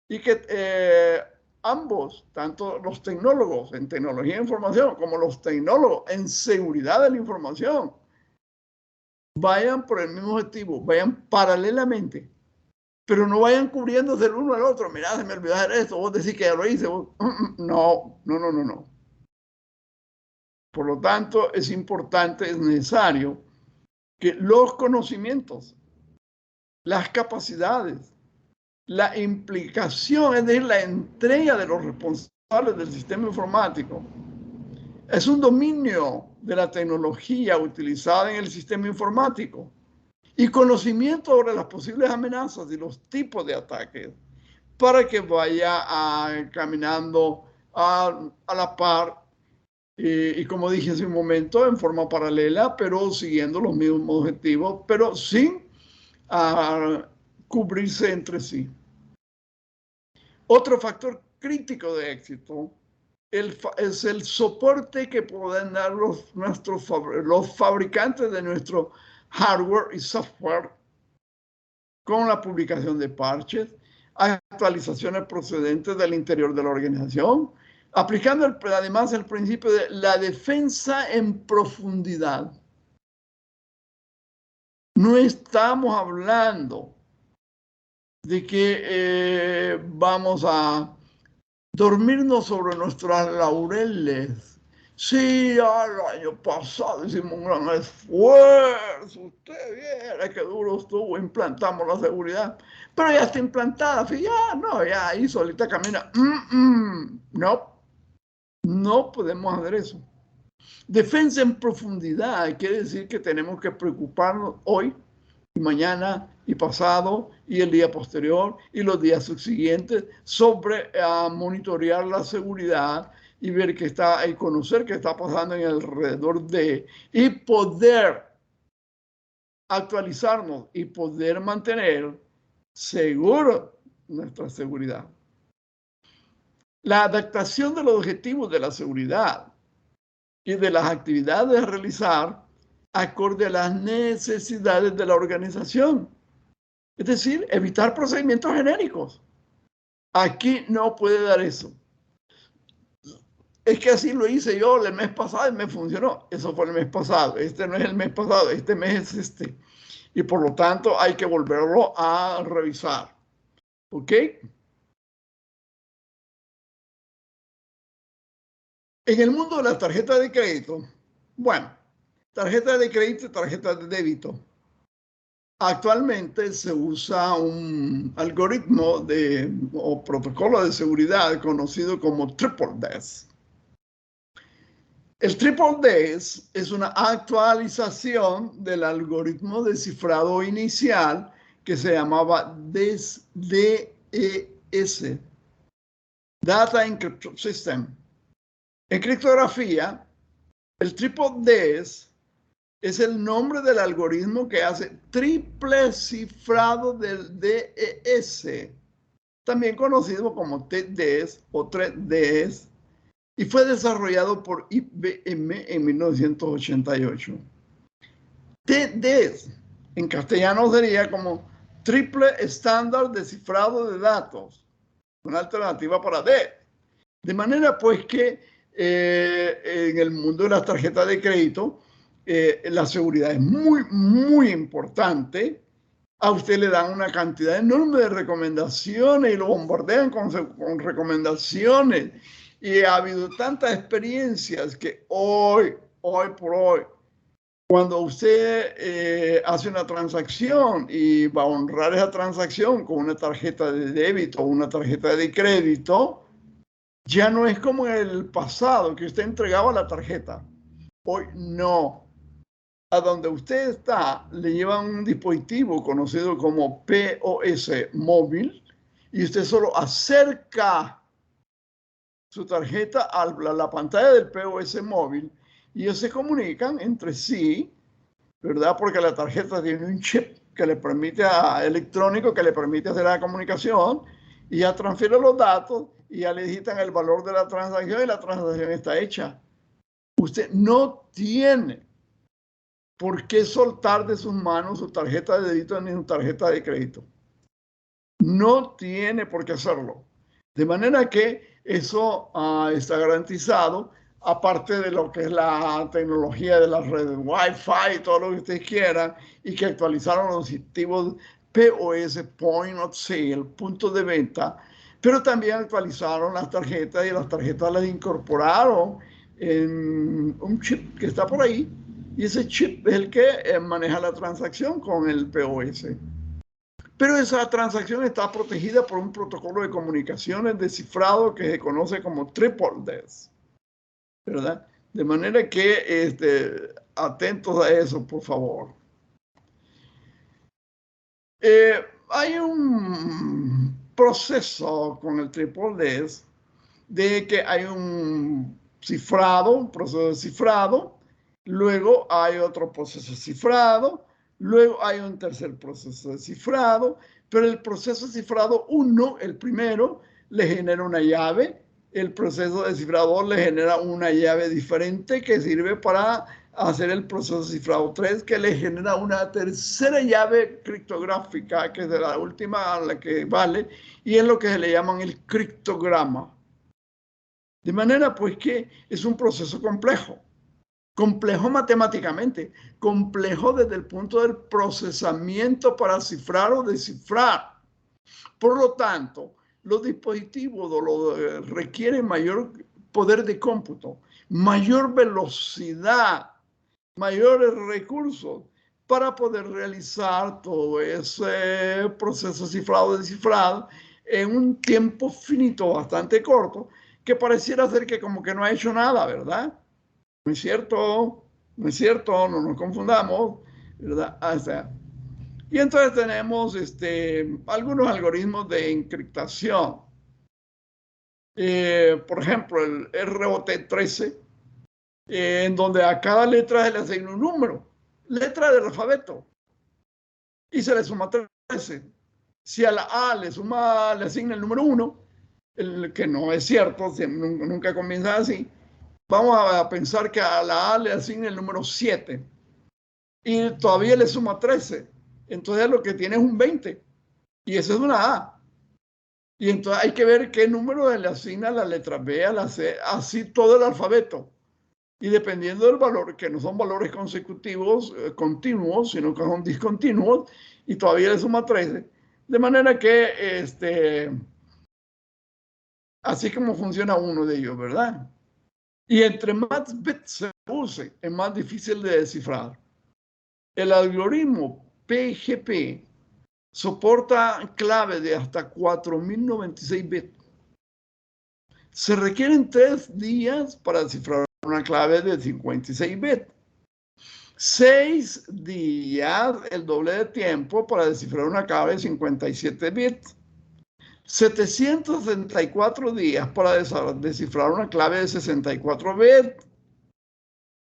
y que ambos, tanto los tecnólogos en tecnología de información como los tecnólogos en seguridad de la información, vayan por el mismo objetivo, vayan paralelamente, pero no vayan cubriéndose el uno al otro. Mirá, se me olvidó hacer esto, vos decís que ya lo hice. No. Por lo tanto, es importante, es necesario que los conocimientos, las capacidades, la implicación, es decir, la entrega de los responsables del sistema informático, es un dominio de la tecnología utilizada en el sistema informático y conocimiento sobre las posibles amenazas y los tipos de ataques para que vaya caminando a la par y como dije hace un momento, en forma paralela, pero siguiendo los mismos objetivos, pero sin cubrirse entre sí. Otro factor crítico de éxito es el soporte que pueden dar los fabricantes de nuestro hardware y software con la publicación de parches, actualizaciones procedentes del interior de la organización, aplicando además el principio de la defensa en profundidad. No estamos hablando de que vamos a dormirnos sobre nuestras laureles. Sí, el año pasado hicimos un gran esfuerzo. Usted viera qué duro estuvo, implantamos la seguridad. Pero ya está implantada, ya ahí solita camina. No, no podemos hacer eso. Defensa en profundidad quiere decir que tenemos que preocuparnos hoy y mañana y pasado y el día posterior y los días subsiguientes sobre monitorear la seguridad y ver qué está y conocer qué está pasando en alrededor de y poder actualizarnos y poder mantener seguro nuestra seguridad. La adaptación de los objetivos de la seguridad y de las actividades a realizar acorde a las necesidades de la organización. Es decir, evitar procedimientos genéricos. Aquí no puede dar eso. Es que así lo hice yo el mes pasado y me funcionó. Eso fue el mes pasado. Este no es el mes pasado, este mes es este. Y por lo tanto hay que volverlo a revisar. ¿Ok? En el mundo de las tarjetas de crédito, bueno, tarjeta de crédito y tarjeta de débito. Actualmente se usa un algoritmo o protocolo de seguridad conocido como Triple DES. El Triple DES es una actualización del algoritmo de cifrado inicial que se llamaba DES, Data Encryption System. En criptografía, el Triple DES es el nombre del algoritmo que hace triple cifrado del DES, también conocido como TDES o 3DS, y fue desarrollado por IBM en 1988. TDES en castellano sería como triple estándar de cifrado de datos, una alternativa para DES. De manera pues que en el mundo de las tarjetas de crédito, la seguridad es muy, muy importante. A usted le dan una cantidad enorme de recomendaciones y lo bombardean con recomendaciones. Y ha habido tantas experiencias que hoy por hoy, cuando usted hace una transacción y va a honrar esa transacción con una tarjeta de débito o una tarjeta de crédito, ya no es como en el pasado que usted entregaba la tarjeta. Hoy no. A donde usted está le llevan un dispositivo conocido como POS móvil y usted solo acerca su tarjeta a la pantalla del POS móvil y ellos se comunican entre sí, ¿verdad? Porque la tarjeta tiene un chip que le permite electrónico que le permite hacer la comunicación y ya transfiere los datos y ya le digitan el valor de la transacción y la transacción está hecha. Usted no tiene por qué soltar de sus manos su tarjeta de débito ni su tarjeta de crédito. No tiene por qué hacerlo. De manera que eso está garantizado, aparte de lo que es la tecnología de las redes Wi-Fi, todo lo que ustedes quieran, y que actualizaron los dispositivos POS, Point of Sale, puntos de venta, pero también actualizaron las tarjetas y las tarjetas las incorporaron en un chip que está por ahí, y ese chip es el que maneja la transacción con el POS. Pero esa transacción está protegida por un protocolo de comunicaciones de cifrado que se conoce como Triple DES, ¿verdad? De manera que atentos a eso, por favor. Hay un proceso con el Triple DES de que hay un cifrado, un proceso de cifrado, luego hay otro proceso de cifrado, luego hay un tercer proceso de cifrado, pero el proceso de cifrado 1, el primero, le genera una llave, el proceso descifrador le genera una llave diferente que sirve para hacer el proceso cifrado 3, que le genera una tercera llave criptográfica, que es de la última a la que vale, y es lo que se le llaman el criptograma. De manera pues que es un proceso complejo, complejo matemáticamente, complejo desde el punto del procesamiento para cifrar o descifrar. Por lo tanto, los dispositivos requieren mayor poder de cómputo, mayor velocidad, mayores recursos para poder realizar todo ese proceso cifrado-descifrado en un tiempo finito bastante corto, que pareciera ser que como que no ha hecho nada, ¿verdad? No es cierto, no es cierto, no nos confundamos, ¿verdad? O sea, y entonces tenemos algunos algoritmos de encriptación. Por ejemplo, el ROT13, en donde a cada letra se le asigna un número, letra del alfabeto, y se le suma 13. Si a la A le asigna el número 1, el que no es cierto, nunca comienza así, vamos a pensar que a la A le asigna el número 7 y todavía le suma 13. Entonces lo que tiene es un 20 y eso es una A. Y entonces hay que ver qué número le asigna a la letra B, a la C, así todo el alfabeto. Y dependiendo del valor, que no son valores consecutivos, continuos, sino que son discontinuos, y todavía le suma 13. De manera que, así como funciona uno de ellos, ¿verdad? Y entre más bits se use, es más difícil de descifrar. El algoritmo PGP soporta clave de hasta 4096 bits. Se requieren 3 días para descifrar una clave de 56 bits. 6 días, el doble de tiempo, para descifrar una clave de 57 bits. 764 días para descifrar una clave de 64 bits.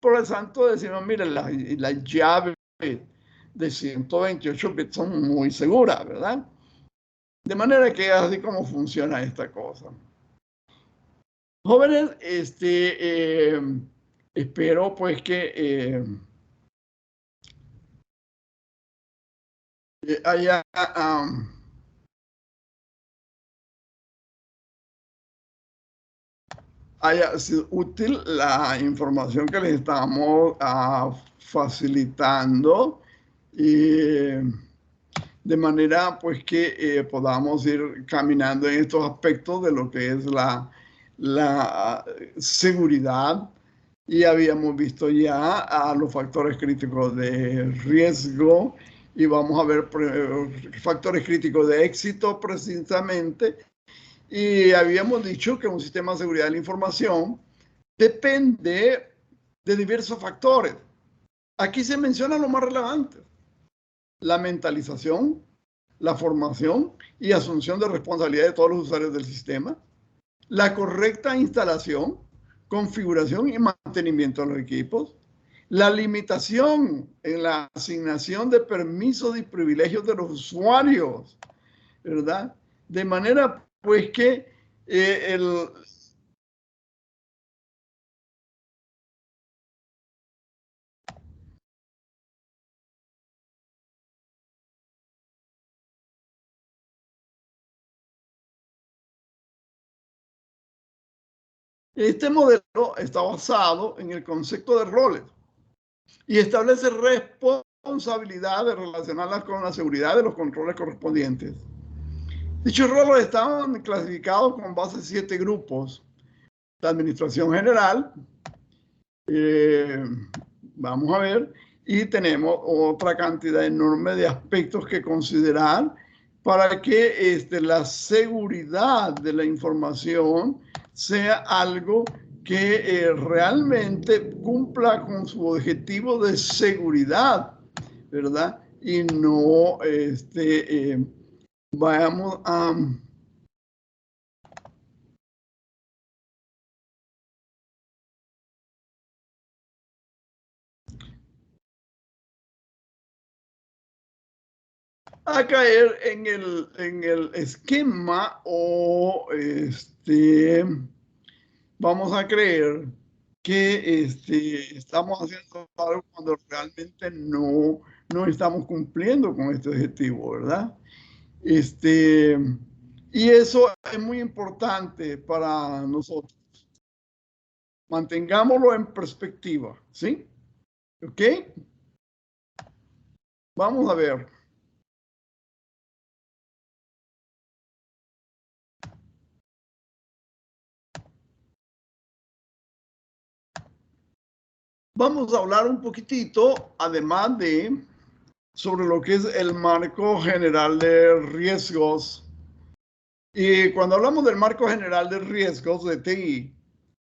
Por lo tanto, decimos, miren, las llaves de 128 bits son muy seguras, ¿verdad? De manera que así como funciona esta cosa. Jóvenes, espero pues que haya, haya sido útil la información que les estamos facilitando, y de manera pues que podamos ir caminando en estos aspectos de lo que es la seguridad. Y habíamos visto ya a los factores críticos de riesgo y vamos a ver factores críticos de éxito precisamente. Y habíamos dicho que un sistema de seguridad de la información depende de diversos factores. Aquí se menciona lo más relevante: la mentalización, la formación y asunción de responsabilidad de todos los usuarios del sistema, la correcta instalación, configuración y mantenimiento de los equipos, la limitación en la asignación de permisos y privilegios de los usuarios, ¿verdad? De manera pues que el, este modelo está basado en el concepto de roles y establece responsabilidades relacionadas con la seguridad de los controles correspondientes. Dichos roles estaban clasificados con base en 7 grupos: la administración general, eh, vamos a ver, y tenemos otra cantidad enorme de aspectos que considerar para que la seguridad de la información sea algo que realmente cumpla con su objetivo de seguridad, ¿verdad? Y no vayamos a... a caer en el esquema o vamos a creer que estamos haciendo algo cuando realmente no estamos cumpliendo con este objetivo, ¿verdad? Y eso es muy importante para nosotros. Mantengámoslo en perspectiva, ¿sí? ¿Ok? Vamos a ver. Vamos a hablar un poquitito, además sobre lo que es el marco general de riesgos. Y cuando hablamos del marco general de riesgos de TI,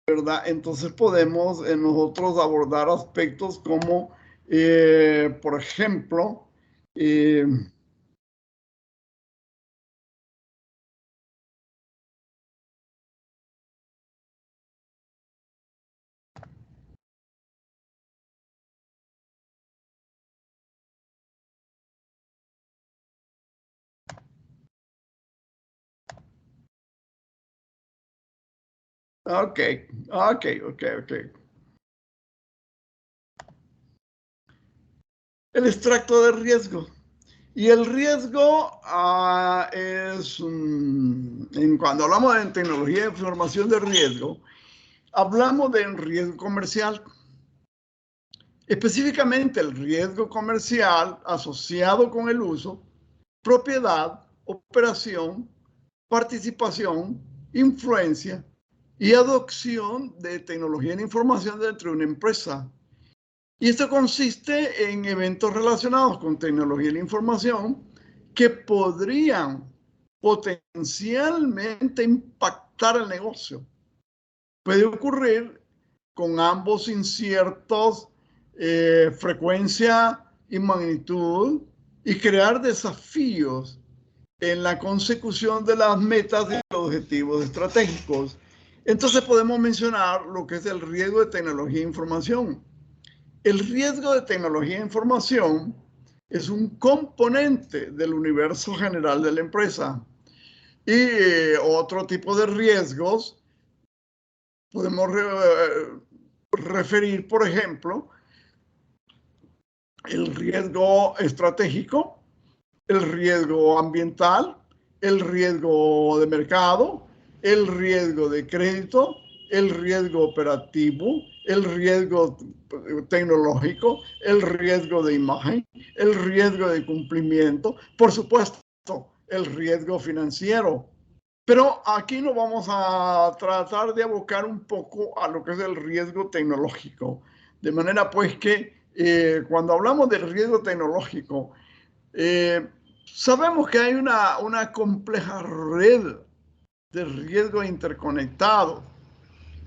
¿verdad? Entonces podemos nosotros abordar aspectos como, por ejemplo, eh, ok, ok, ok, ok. El extracto de riesgo. Y el riesgo cuando hablamos de tecnología de información de riesgo, hablamos de riesgo comercial. Específicamente el riesgo comercial asociado con el uso, propiedad, operación, participación, influencia y adopción de tecnología de información dentro de una empresa. Y esto consiste en eventos relacionados con tecnología de la información que podrían potencialmente impactar el negocio. Puede ocurrir con ambos inciertos, frecuencia y magnitud, y crear desafíos en la consecución de las metas y los objetivos estratégicos. Entonces podemos mencionar lo que es el riesgo de tecnología e información. El riesgo de tecnología e información es un componente del universo general de la empresa. Y otro tipo de riesgos podemos referir, por ejemplo, el riesgo estratégico, el riesgo ambiental, el riesgo de mercado, el riesgo de crédito, el riesgo operativo, el riesgo tecnológico, el riesgo de imagen, el riesgo de cumplimiento, por supuesto, el riesgo financiero. Pero aquí nos vamos a tratar de abocar un poco a lo que es el riesgo tecnológico. De manera pues que cuando hablamos del riesgo tecnológico, sabemos que hay una compleja red de riesgos interconectados.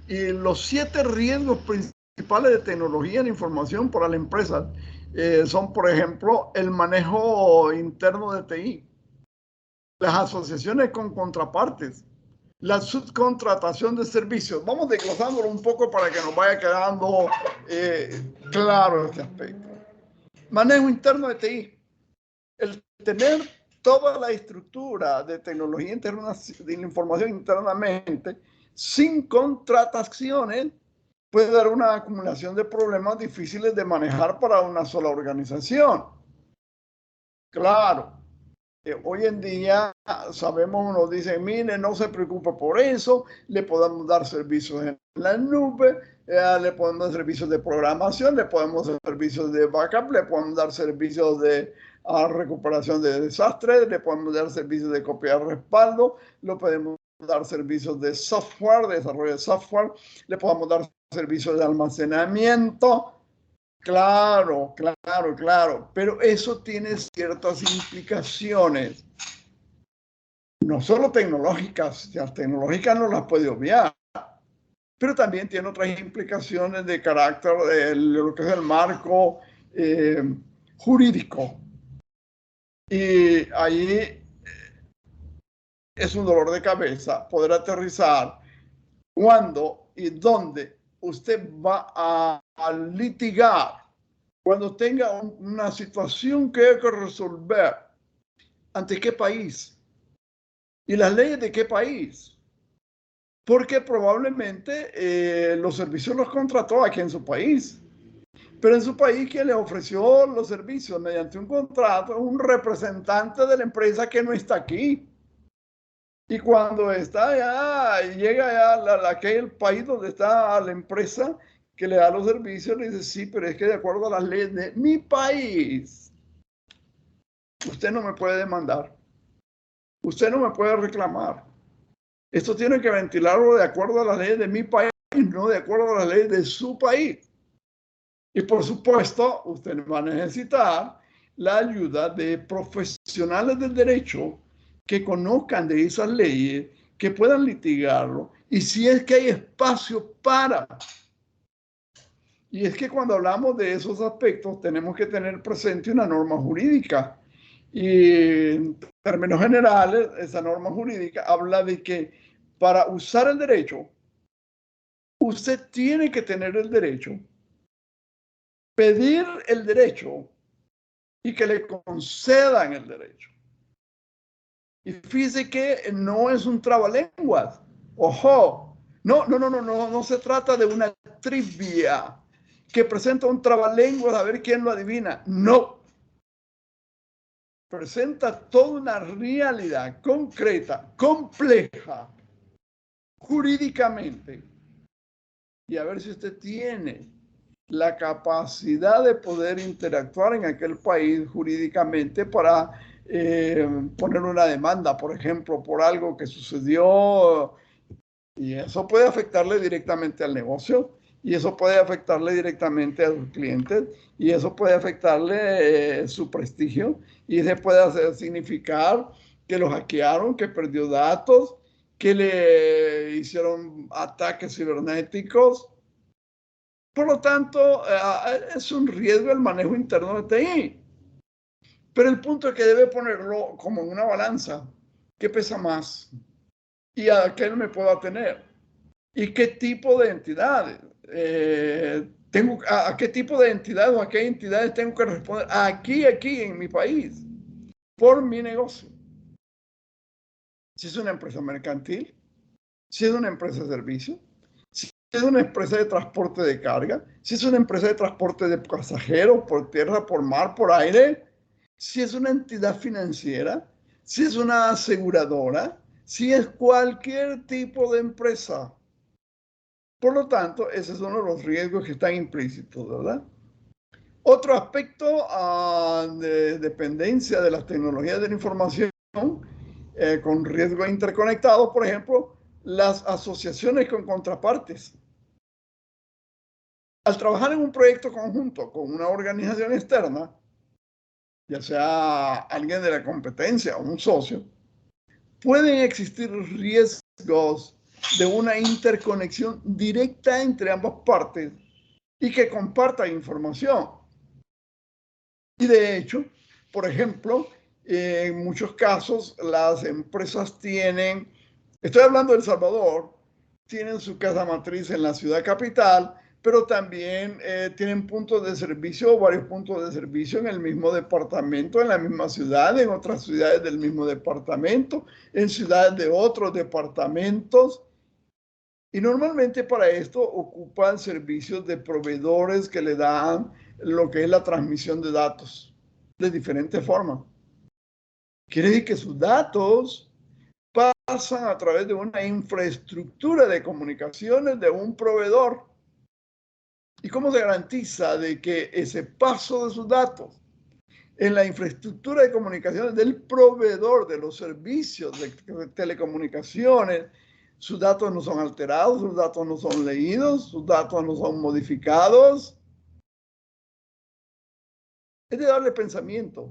Y los 7 riesgos principales de tecnología de información para la empresa son, por ejemplo, el manejo interno de TI, las asociaciones con contrapartes, la subcontratación de servicios. Vamos desglosándolo un poco para que nos vaya quedando claro este aspecto. Manejo interno de TI. El tener toda la estructura de tecnología interna, de la información internamente, sin contrataciones, puede dar una acumulación de problemas difíciles de manejar para una sola organización. Claro, hoy en día sabemos, nos dicen, mire, no se preocupe por eso, le podemos dar servicios en la nube, le podemos dar servicios de programación, le podemos dar servicios de backup, le podemos dar servicios de recuperación de desastres, le podemos dar servicios de copia de respaldo, le podemos dar servicios de software, de desarrollo de software, le podemos dar servicios de almacenamiento. Claro, claro, claro, pero eso tiene ciertas implicaciones, no solo tecnológicas, las tecnológicas no las puede obviar, pero también tiene otras implicaciones de carácter de lo que es el marco jurídico. Y ahí es un dolor de cabeza poder aterrizar cuándo y dónde usted va a litigar, cuando tenga una situación que hay que resolver ¿Ante qué país? ¿Y las leyes de qué país? Porque probablemente los servicios los contrató aquí en su país. Pero en su país quien le ofreció los servicios mediante un contrato es un representante de la empresa que no está aquí. Y cuando está allá, llega allá a aquel país donde está la empresa que le da los servicios, le dice, sí, pero es que de acuerdo a las leyes de mi país, usted no me puede demandar, usted no me puede reclamar. Esto tiene que ventilarlo de acuerdo a las leyes de mi país, no de acuerdo a las leyes de su país. Y por supuesto, usted va a necesitar la ayuda de profesionales del derecho que conozcan de esas leyes, que puedan litigarlo, y si es que hay espacio para. Y es que cuando hablamos de esos aspectos tenemos que tener presente una norma jurídica. Y en términos generales, esa norma jurídica habla de que para usar el derecho, usted tiene que tener el derecho, pedir el derecho y que le concedan el derecho. Y fíjese que no es un trabalenguas. Ojo, no se trata de una trivia que presenta un trabalenguas a ver quién lo adivina. No. Presenta toda una realidad concreta, compleja, jurídicamente. Y a ver si usted tiene la capacidad de poder interactuar en aquel país jurídicamente para poner una demanda, por ejemplo, por algo que sucedió, y eso puede afectarle directamente al negocio, y eso puede afectarle directamente a sus clientes, y eso puede afectarle su prestigio, y eso puede significar que lo hackearon, que perdió datos, que le hicieron ataques cibernéticos. Por lo tanto, es un riesgo el manejo interno de TI. Pero el punto es que debe ponerlo como en una balanza. ¿Qué pesa más? ¿Y a qué me puedo atener? ¿Y qué tipo de entidades? ¿A qué tipo de entidades o a qué entidades tengo que responder? Aquí en mi país, por mi negocio. Si es una empresa mercantil, si es una empresa de servicio, si es una empresa de transporte de carga, si es una empresa de transporte de pasajeros por tierra, por mar, por aire, si es una entidad financiera, si es una aseguradora, si es cualquier tipo de empresa. Por lo tanto, ese es uno de los riesgos que están implícitos, ¿verdad? Otro aspecto de dependencia de las tecnologías de la información con riesgo interconectado, por ejemplo, las asociaciones con contrapartes. Al trabajar en un proyecto conjunto con una organización externa, ya sea alguien de la competencia o un socio, pueden existir riesgos de una interconexión directa entre ambas partes y que compartan información. Y de hecho, por ejemplo, en muchos casos las empresas tienen, estoy hablando de El Salvador, tienen su casa matriz en la ciudad capital, pero también tienen puntos de servicio o varios puntos de servicio en el mismo departamento, en la misma ciudad, en otras ciudades del mismo departamento, en ciudades de otros departamentos. Y normalmente para esto ocupan servicios de proveedores que le dan lo que es la transmisión de datos de diferentes formas. Quiere decir que sus datos pasan a través de una infraestructura de comunicaciones de un proveedor. ¿Y cómo se garantiza de que ese paso de sus datos en la infraestructura de comunicaciones del proveedor de los servicios de telecomunicaciones, sus datos no son alterados, sus datos no son leídos, sus datos no son modificados? Es de darle pensamiento,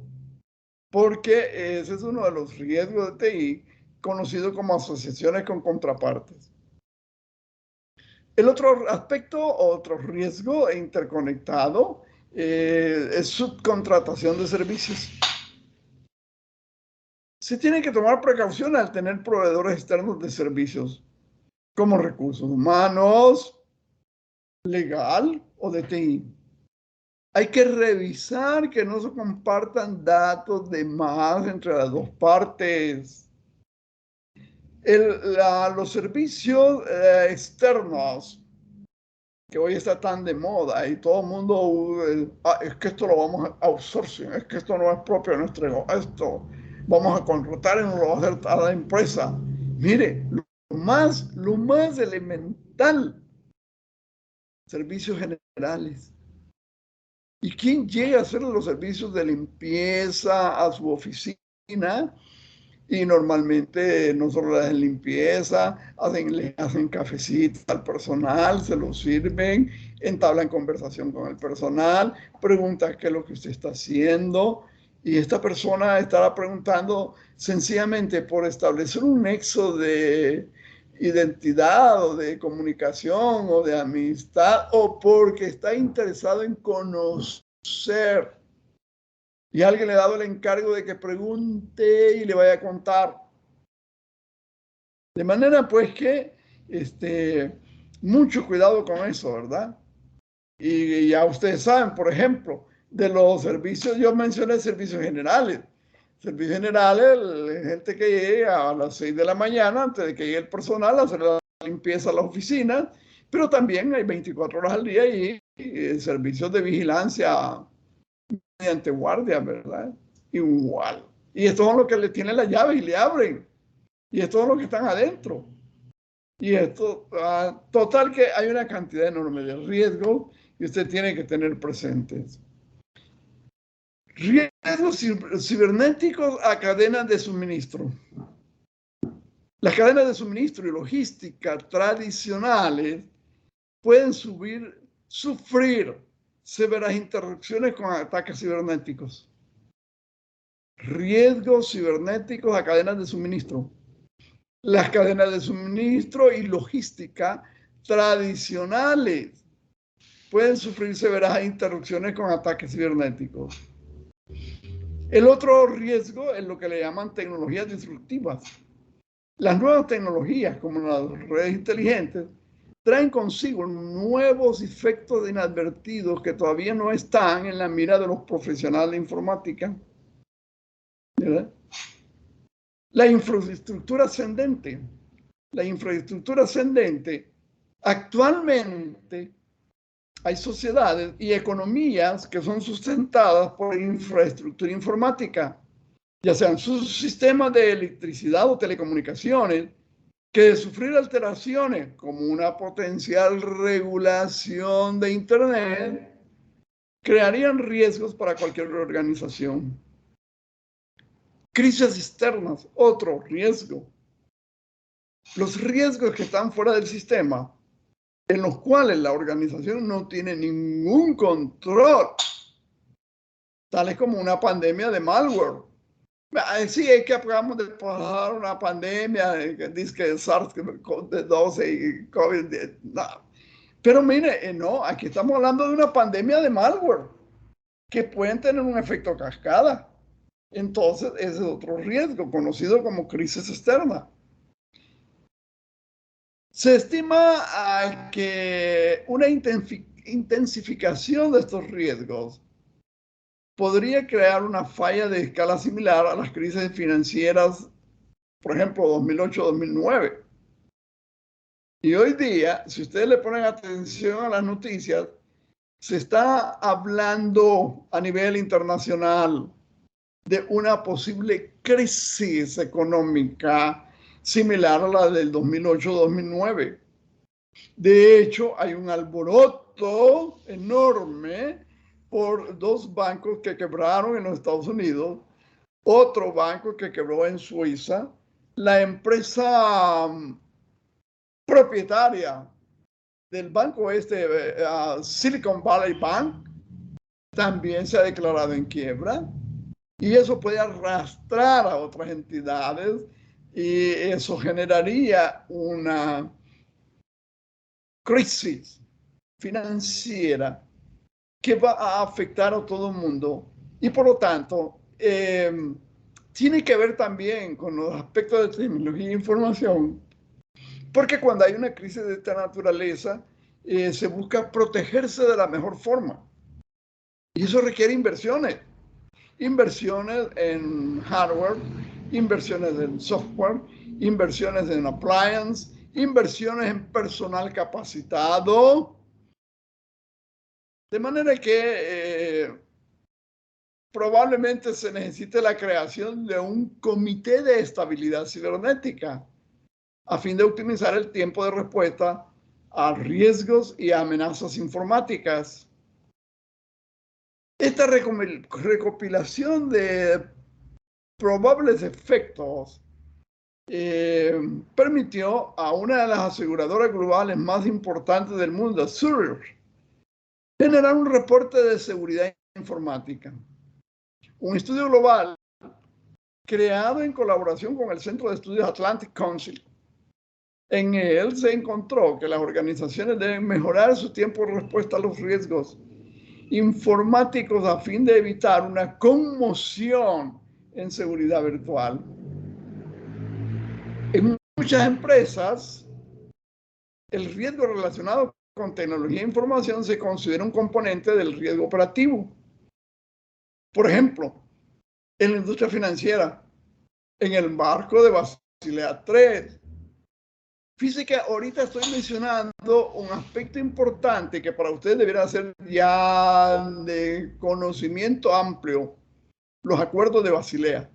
porque ese es uno de los riesgos de TI, conocido como asociaciones con contrapartes. El otro aspecto, otro riesgo interconectado, es subcontratación de servicios. Se tiene que tomar precaución al tener proveedores externos de servicios, como recursos humanos, legal o de TI. Hay que revisar que no se compartan datos de más entre las dos partes. Los servicios externos, que hoy está tan de moda y todo el mundo, es que esto lo vamos a outsourcing, es que esto no es propio de nuestro esto, vamos a contratar y nos lo va a hacer a la empresa. Mire, lo más elemental, servicios generales. ¿Y quién llega a hacer los servicios de limpieza a su oficina? Y normalmente no solo hacen limpieza, le hacen cafecito al personal, se lo sirven, entablan conversación con el personal, preguntan qué es lo que usted está haciendo. Y esta persona estará preguntando sencillamente por establecer un nexo de identidad o de comunicación o de amistad o porque está interesado en conocer y alguien le ha dado el encargo de que pregunte y le vaya a contar. De manera pues que mucho cuidado con eso, ¿verdad? Y ya ustedes saben, por ejemplo, de los servicios, yo mencioné servicios generales. Servicios generales, la gente que llega a las 6 de la mañana, antes de que llegue el personal, a hacer la limpieza a la oficina, pero también hay 24 horas al día y servicios de vigilancia mediante guardia, ¿verdad? Igual. Y estos son los que le tienen las llaves y le abren. Y estos son los que están adentro. Y esto, total que hay una cantidad enorme de riesgos y usted tiene que tener presentes. Riesgos cibernéticos a cadenas de suministro. Las cadenas de suministro y logística tradicionales pueden sufrir severas interrupciones con ataques cibernéticos. Riesgos cibernéticos a cadenas de suministro. Las cadenas de suministro y logística tradicionales pueden sufrir severas interrupciones con ataques cibernéticos. El otro riesgo es lo que le llaman tecnologías disruptivas. Las nuevas tecnologías, como las redes inteligentes, traen consigo nuevos efectos inadvertidos que todavía no están en la mira de los profesionales de informática. ¿Verdad? La infraestructura ascendente. La infraestructura ascendente, actualmente hay sociedades y economías que son sustentadas por infraestructura informática, ya sean sus sistemas de electricidad o telecomunicaciones, que de sufrir alteraciones como una potencial regulación de Internet, crearían riesgos para cualquier organización. Crisis externas, otro riesgo. Los riesgos que están fuera del sistema, en los cuales la organización no tiene ningún control, tales como una pandemia de malware. Sí, es que acabamos de pasar una pandemia, dice que SARS-CoV-2 y COVID. No. Pero mire, no, aquí estamos hablando de una pandemia de malware que pueden tener un efecto cascada. Entonces, ese es otro riesgo, conocido como crisis externa. Se estima que una intensificación de estos riesgos podría crear una falla de escala similar a las crisis financieras, por ejemplo, 2008-2009. Y hoy día, si ustedes le ponen atención a las noticias, se está hablando a nivel internacional de una posible crisis económica similar a la del 2008-2009. De hecho, hay un alboroto enorme por dos bancos que quebraron en los Estados Unidos, otro banco que quebró en Suiza, la empresa propietaria del banco Silicon Valley Bank, también se ha declarado en quiebra y eso puede arrastrar a otras entidades y eso generaría una crisis financiera que va a afectar a todo el mundo y por lo tanto tiene que ver también con los aspectos de tecnología e información, porque cuando hay una crisis de esta naturaleza se busca protegerse de la mejor forma. Y eso requiere inversiones. Inversiones en hardware, inversiones en software, inversiones en appliance, inversiones en personal capacitado. De manera que probablemente se necesite la creación de un comité de estabilidad cibernética a fin de optimizar el tiempo de respuesta a riesgos y amenazas informáticas. Esta recopilación de probables efectos permitió a una de las aseguradoras globales más importantes del mundo, Zurich, generar un reporte de seguridad informática. Un estudio global creado en colaboración con el Centro de Estudios Atlantic Council. En él se encontró que las organizaciones deben mejorar su tiempo de respuesta a los riesgos informáticos a fin de evitar una conmoción en seguridad virtual. En muchas empresas, el riesgo relacionado con tecnología e información se considera un componente del riesgo operativo. Por ejemplo, en la industria financiera, en el marco de Basilea III. Fíjese que ahorita estoy mencionando un aspecto importante que para ustedes debería ser ya de conocimiento amplio, los acuerdos de Basilea.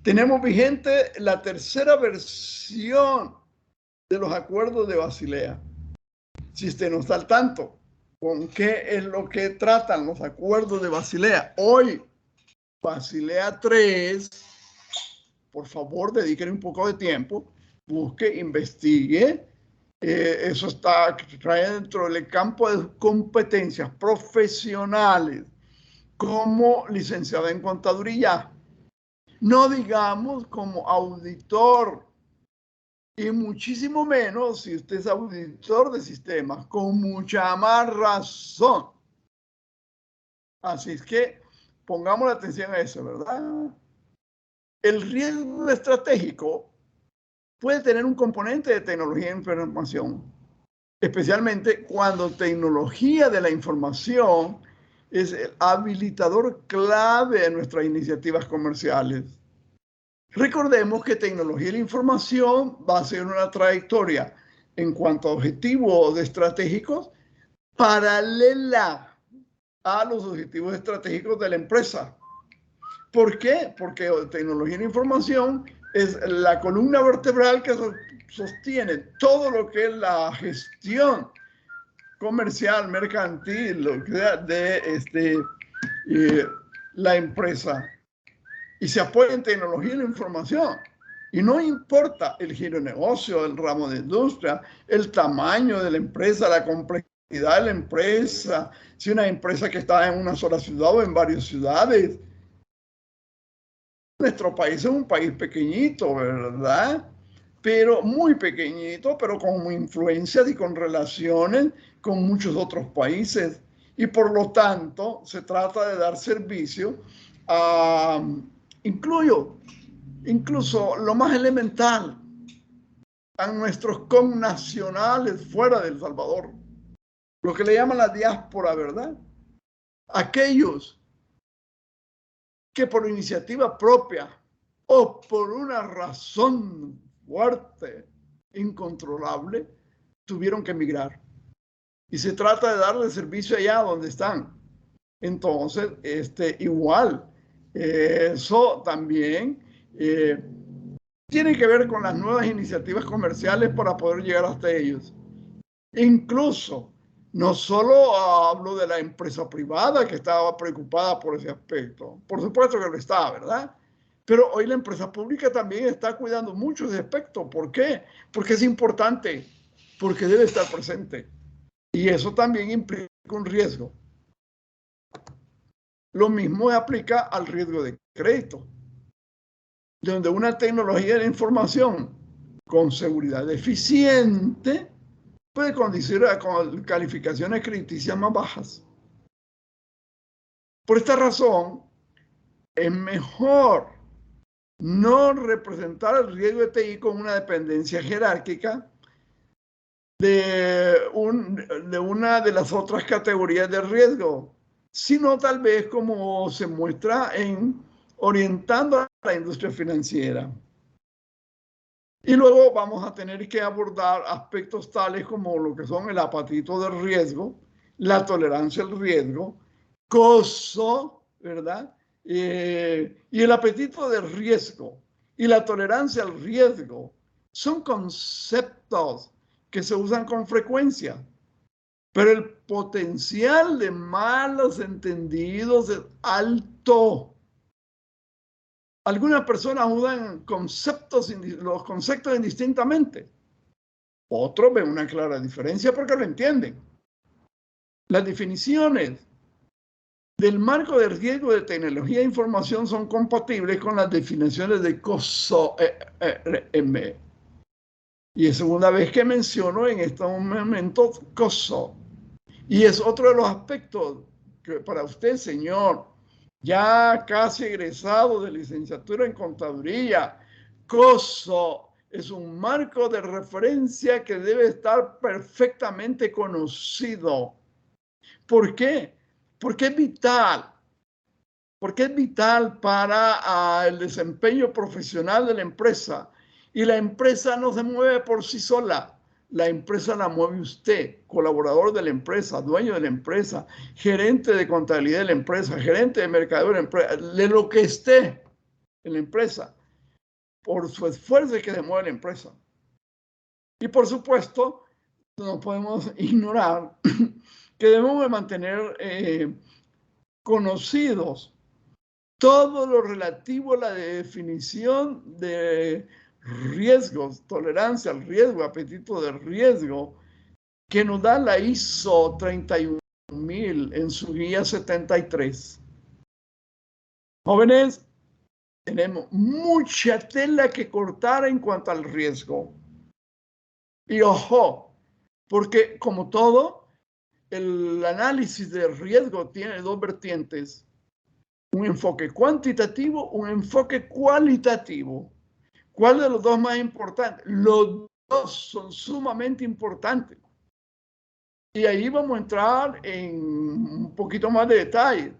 Tenemos vigente la tercera versión de los acuerdos de Basilea. Si usted no está al tanto con qué es lo que tratan los acuerdos de Basilea, hoy Basilea 3, por favor, dediquen un poco de tiempo, busque, investigue. Eso está trae dentro del campo de competencias profesionales como licenciada en contaduría. No digamos como auditor, y muchísimo menos si usted es auditor de sistemas, con mucha más razón. Así es que pongamos la atención a eso, ¿verdad? El riesgo estratégico puede tener un componente de tecnología de información, especialmente cuando tecnología de la información es el habilitador clave de nuestras iniciativas comerciales. Recordemos que tecnología de la información va a ser una trayectoria en cuanto a objetivos estratégicos paralela a los objetivos estratégicos de la empresa. ¿Por qué? Porque tecnología de la información es la columna vertebral que sostiene todo lo que es la gestión comercial, mercantil, lo que sea de la empresa. Y se apoya en tecnología de la información. Y no importa el giro de negocio, el ramo de industria, el tamaño de la empresa, la complejidad de la empresa, si una empresa que está en una sola ciudad o en varias ciudades. Nuestro país es un país pequeñito, ¿verdad? Pero muy pequeñito, pero con influencias y con relaciones con muchos otros países. Y por lo tanto, se trata de dar servicio a, incluso lo más elemental, a nuestros connacionales fuera de El Salvador. Lo que le llaman la diáspora, ¿verdad? Aquellos que por iniciativa propia o por una razón fuerte, incontrolable, tuvieron que emigrar. Y se trata de darle servicio allá donde están. Entonces, igual, eso también tiene que ver con las nuevas iniciativas comerciales para poder llegar hasta ellos. Incluso, no solo hablo de la empresa privada que estaba preocupada por ese aspecto, por supuesto que lo está, ¿verdad? Pero hoy la empresa pública también está cuidando mucho ese aspecto. ¿Por qué? Porque es importante, porque debe estar presente. Y eso también implica un riesgo. Lo mismo aplica al riesgo de crédito, donde una tecnología de la información con seguridad eficiente puede conducir a calificaciones crediticias más bajas. Por esta razón, es mejor no representar el riesgo de TI como una dependencia jerárquica de una de las otras categorías de riesgo, sino tal vez como se muestra en orientando a la industria financiera. Y luego vamos a tener que abordar aspectos tales como lo que son el apetito del riesgo, la tolerancia al riesgo, costo, ¿verdad? Y el apetito del riesgo y la tolerancia al riesgo son conceptos que se usan con frecuencia, pero el potencial de malos entendidos es alto. Algunas personas usan los conceptos indistintamente. Otros ven una clara diferencia porque lo entienden. Las definiciones del marco de riesgo de tecnología e información son compatibles con las definiciones de COSO-RM. Y es segunda vez que menciono en estos momentos COSO. Y es otro de los aspectos que para usted, señor, ya casi egresado de licenciatura en contaduría, COSO es un marco de referencia que debe estar perfectamente conocido. ¿Por qué? Porque es vital. Porque es vital para el desempeño profesional de la empresa. Y la empresa no se mueve por sí sola. La empresa la mueve usted, colaborador de la empresa, dueño de la empresa, gerente de contabilidad de la empresa, gerente de mercadeo de la empresa, de lo que esté en la empresa. Por su esfuerzo es que se mueve la empresa. Y por supuesto, no podemos ignorar que debemos de mantener conocidos todo lo relativo a la definición de riesgos, tolerancia al riesgo, apetito de riesgo, que nos da la ISO 31000 en su guía 73. Jóvenes, tenemos mucha tela que cortar en cuanto al riesgo. Y ojo, porque como todo, el análisis de riesgo tiene dos vertientes. Un enfoque cuantitativo, un enfoque cualitativo. ¿Cuál de los dos más importantes? Los dos son sumamente importantes. Y ahí vamos a entrar en un poquito más de detalle.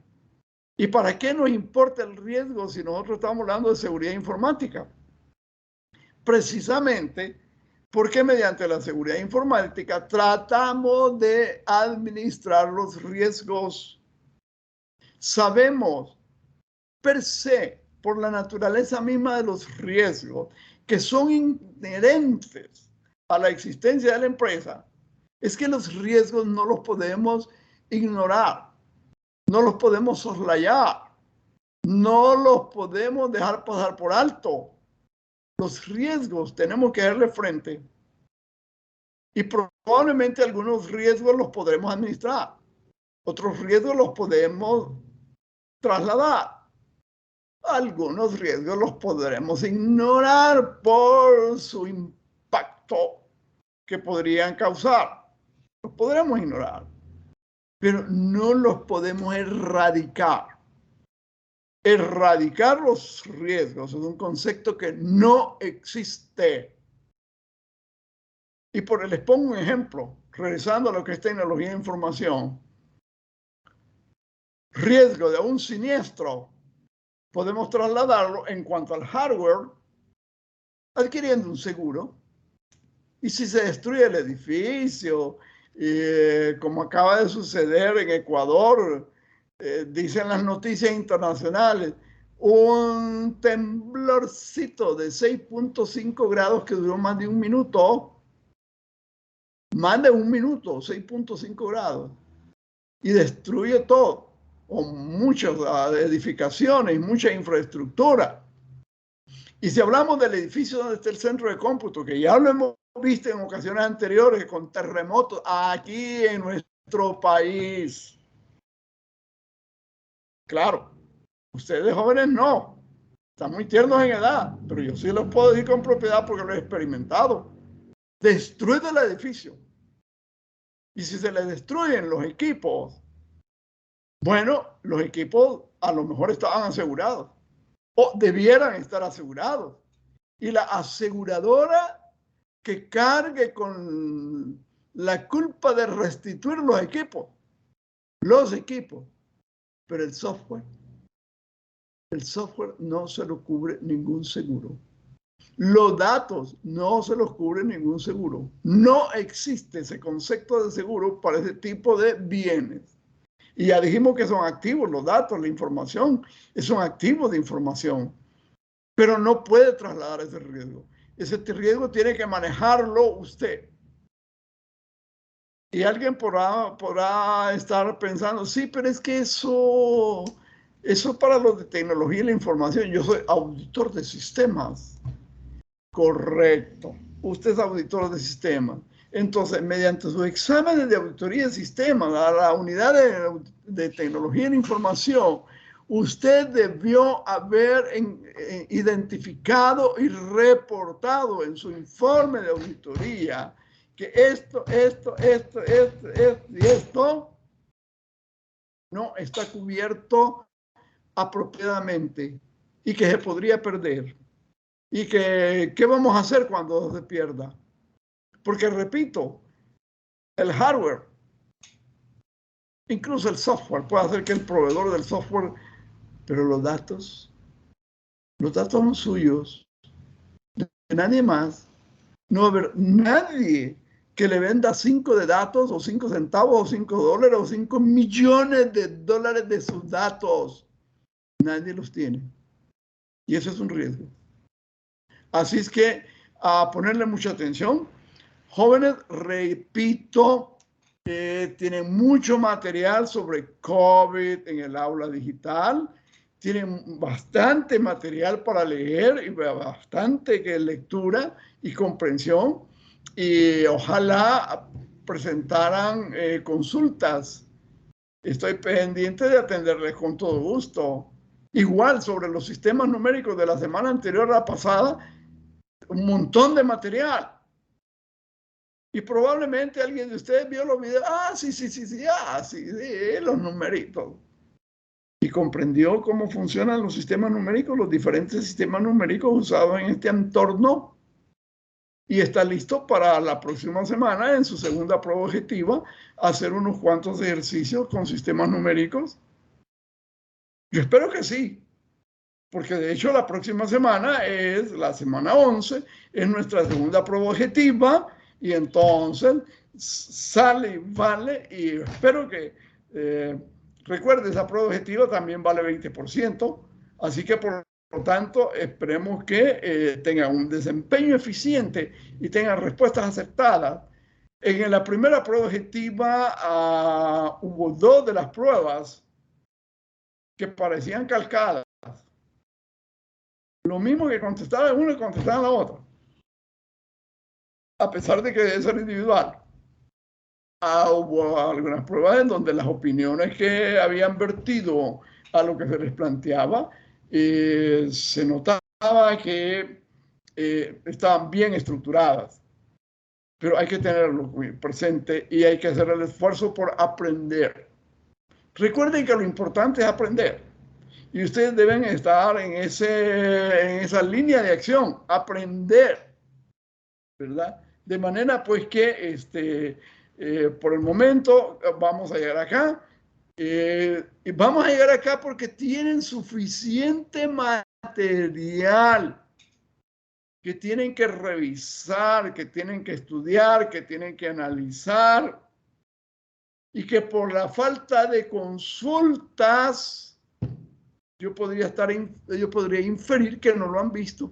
¿Y para qué nos importa el riesgo si nosotros estamos hablando de seguridad informática? Precisamente porque mediante la seguridad informática tratamos de administrar los riesgos. Sabemos per se, por la naturaleza misma de los riesgos que son inherentes a la existencia de la empresa, es que los riesgos no los podemos ignorar, no los podemos soslayar, no los podemos dejar pasar por alto. Los riesgos tenemos que darle frente y probablemente algunos riesgos los podremos administrar, otros riesgos los podemos trasladar. Algunos riesgos los podremos ignorar por su impacto que podrían causar. Los podremos ignorar, pero no los podemos erradicar. Erradicar los riesgos es un concepto que no existe. Y les pongo un ejemplo, regresando a lo que es tecnología de información. Riesgo de un siniestro podemos trasladarlo en cuanto al hardware adquiriendo un seguro. Y si se destruye el edificio, como acaba de suceder en Ecuador, dicen las noticias internacionales, un temblorcito de 6.5 grados que duró más de un minuto, 6.5 grados, y destruye todo, o muchas edificaciones, mucha infraestructura. Y si hablamos del edificio donde está el centro de cómputo, que ya lo hemos visto en ocasiones anteriores con terremotos aquí en nuestro país. Claro, ustedes jóvenes no, están muy tiernos en edad, pero yo sí los puedo decir con propiedad porque lo he experimentado. Destruye el edificio. Y si se le destruyen los equipos, bueno, los equipos a lo mejor estaban asegurados o debieran estar asegurados. Y la aseguradora que cargue con la culpa de restituir los equipos Pero el software no se lo cubre ningún seguro. Los datos no se los cubre ningún seguro. No existe ese concepto de seguro para ese tipo de bienes. Y ya dijimos que son activos los datos, la información, son activos de información. Pero no puede trasladar ese riesgo. Ese riesgo tiene que manejarlo usted. Y alguien podrá estar pensando, sí, pero es que eso para los de tecnología y la información. Yo soy auditor de sistemas. Correcto. Usted es auditor de sistemas. Entonces, mediante sus exámenes de auditoría de sistemas, a la unidad de tecnología y la información, usted debió haber identificado y reportado en su informe de auditoría que esto y esto no está cubierto apropiadamente y que se podría perder. Y que, ¿qué vamos a hacer cuando se pierda? Porque, repito, el hardware, incluso el software, puede hacer que el proveedor del software, pero los datos son suyos, de nadie más. No va a haber nadie que le venda 5 de datos, o 5 centavos, o 5 dólares, o 5 millones de dólares de sus datos. Nadie los tiene. Y eso es un riesgo. Así es que a ponerle mucha atención. Jóvenes, repito, tienen mucho material sobre COVID en el aula digital. Tienen bastante material para leer y bastante lectura y comprensión. Y ojalá presentaran consultas. Estoy pendiente de atenderles con todo gusto. Igual sobre los sistemas numéricos de la semana anterior a la pasada, un montón de material. Y probablemente alguien de ustedes vio los videos, sí, los numeritos. Y comprendió cómo funcionan los sistemas numéricos, los diferentes sistemas numéricos usados en este entorno. Y está listo para la próxima semana, en su segunda prueba objetiva, hacer unos cuantos ejercicios con sistemas numéricos. Yo espero que sí, porque de hecho la próxima semana es la semana 11, es nuestra segunda prueba objetiva, y entonces sale y vale, y espero que recuerde, esa prueba objetiva también vale 20%, así que por lo tanto esperemos que tengan un desempeño eficiente y tengan respuestas aceptadas. En la primera prueba objetiva hubo 2 de las pruebas que parecían calcadas. Lo mismo que contestaba uno y contestaba la otra. A pesar de que debe ser individual. Hubo algunas pruebas en donde las opiniones que habían vertido a lo que se les planteaba, se notaba que estaban bien estructuradas. Pero hay que tenerlo presente y hay que hacer el esfuerzo por aprender. Recuerden que lo importante es aprender. Y ustedes deben estar en esa línea de acción, aprender, ¿verdad? De manera pues que por el momento vamos a llegar acá. Y vamos a llegar acá porque tienen suficiente material que tienen que revisar, que tienen que estudiar, que tienen que analizar, y que por la falta de consultas yo podría inferir que no lo han visto.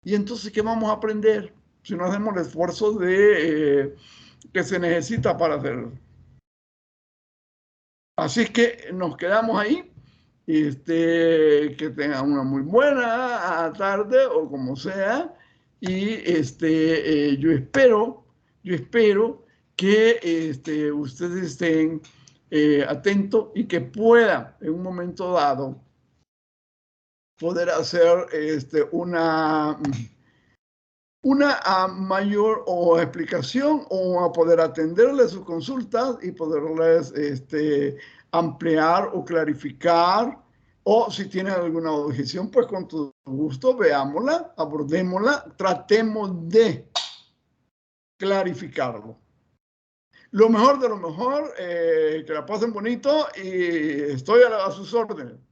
Y entonces, ¿qué vamos a aprender si no hacemos el esfuerzo que se necesita para hacerlo? Así es que nos quedamos ahí. Que tengan una muy buena tarde o como sea. Y yo espero que ustedes estén atentos y que puedan en un momento dado poder hacer una mayor explicación, o a poder atenderles sus consultas y poderles ampliar o clarificar, o si tienen alguna objeción, pues con todo gusto veámosla, abordémosla, tratemos de clarificarlo. lo mejor de lo mejor, que la pasen bonito y estoy a sus órdenes.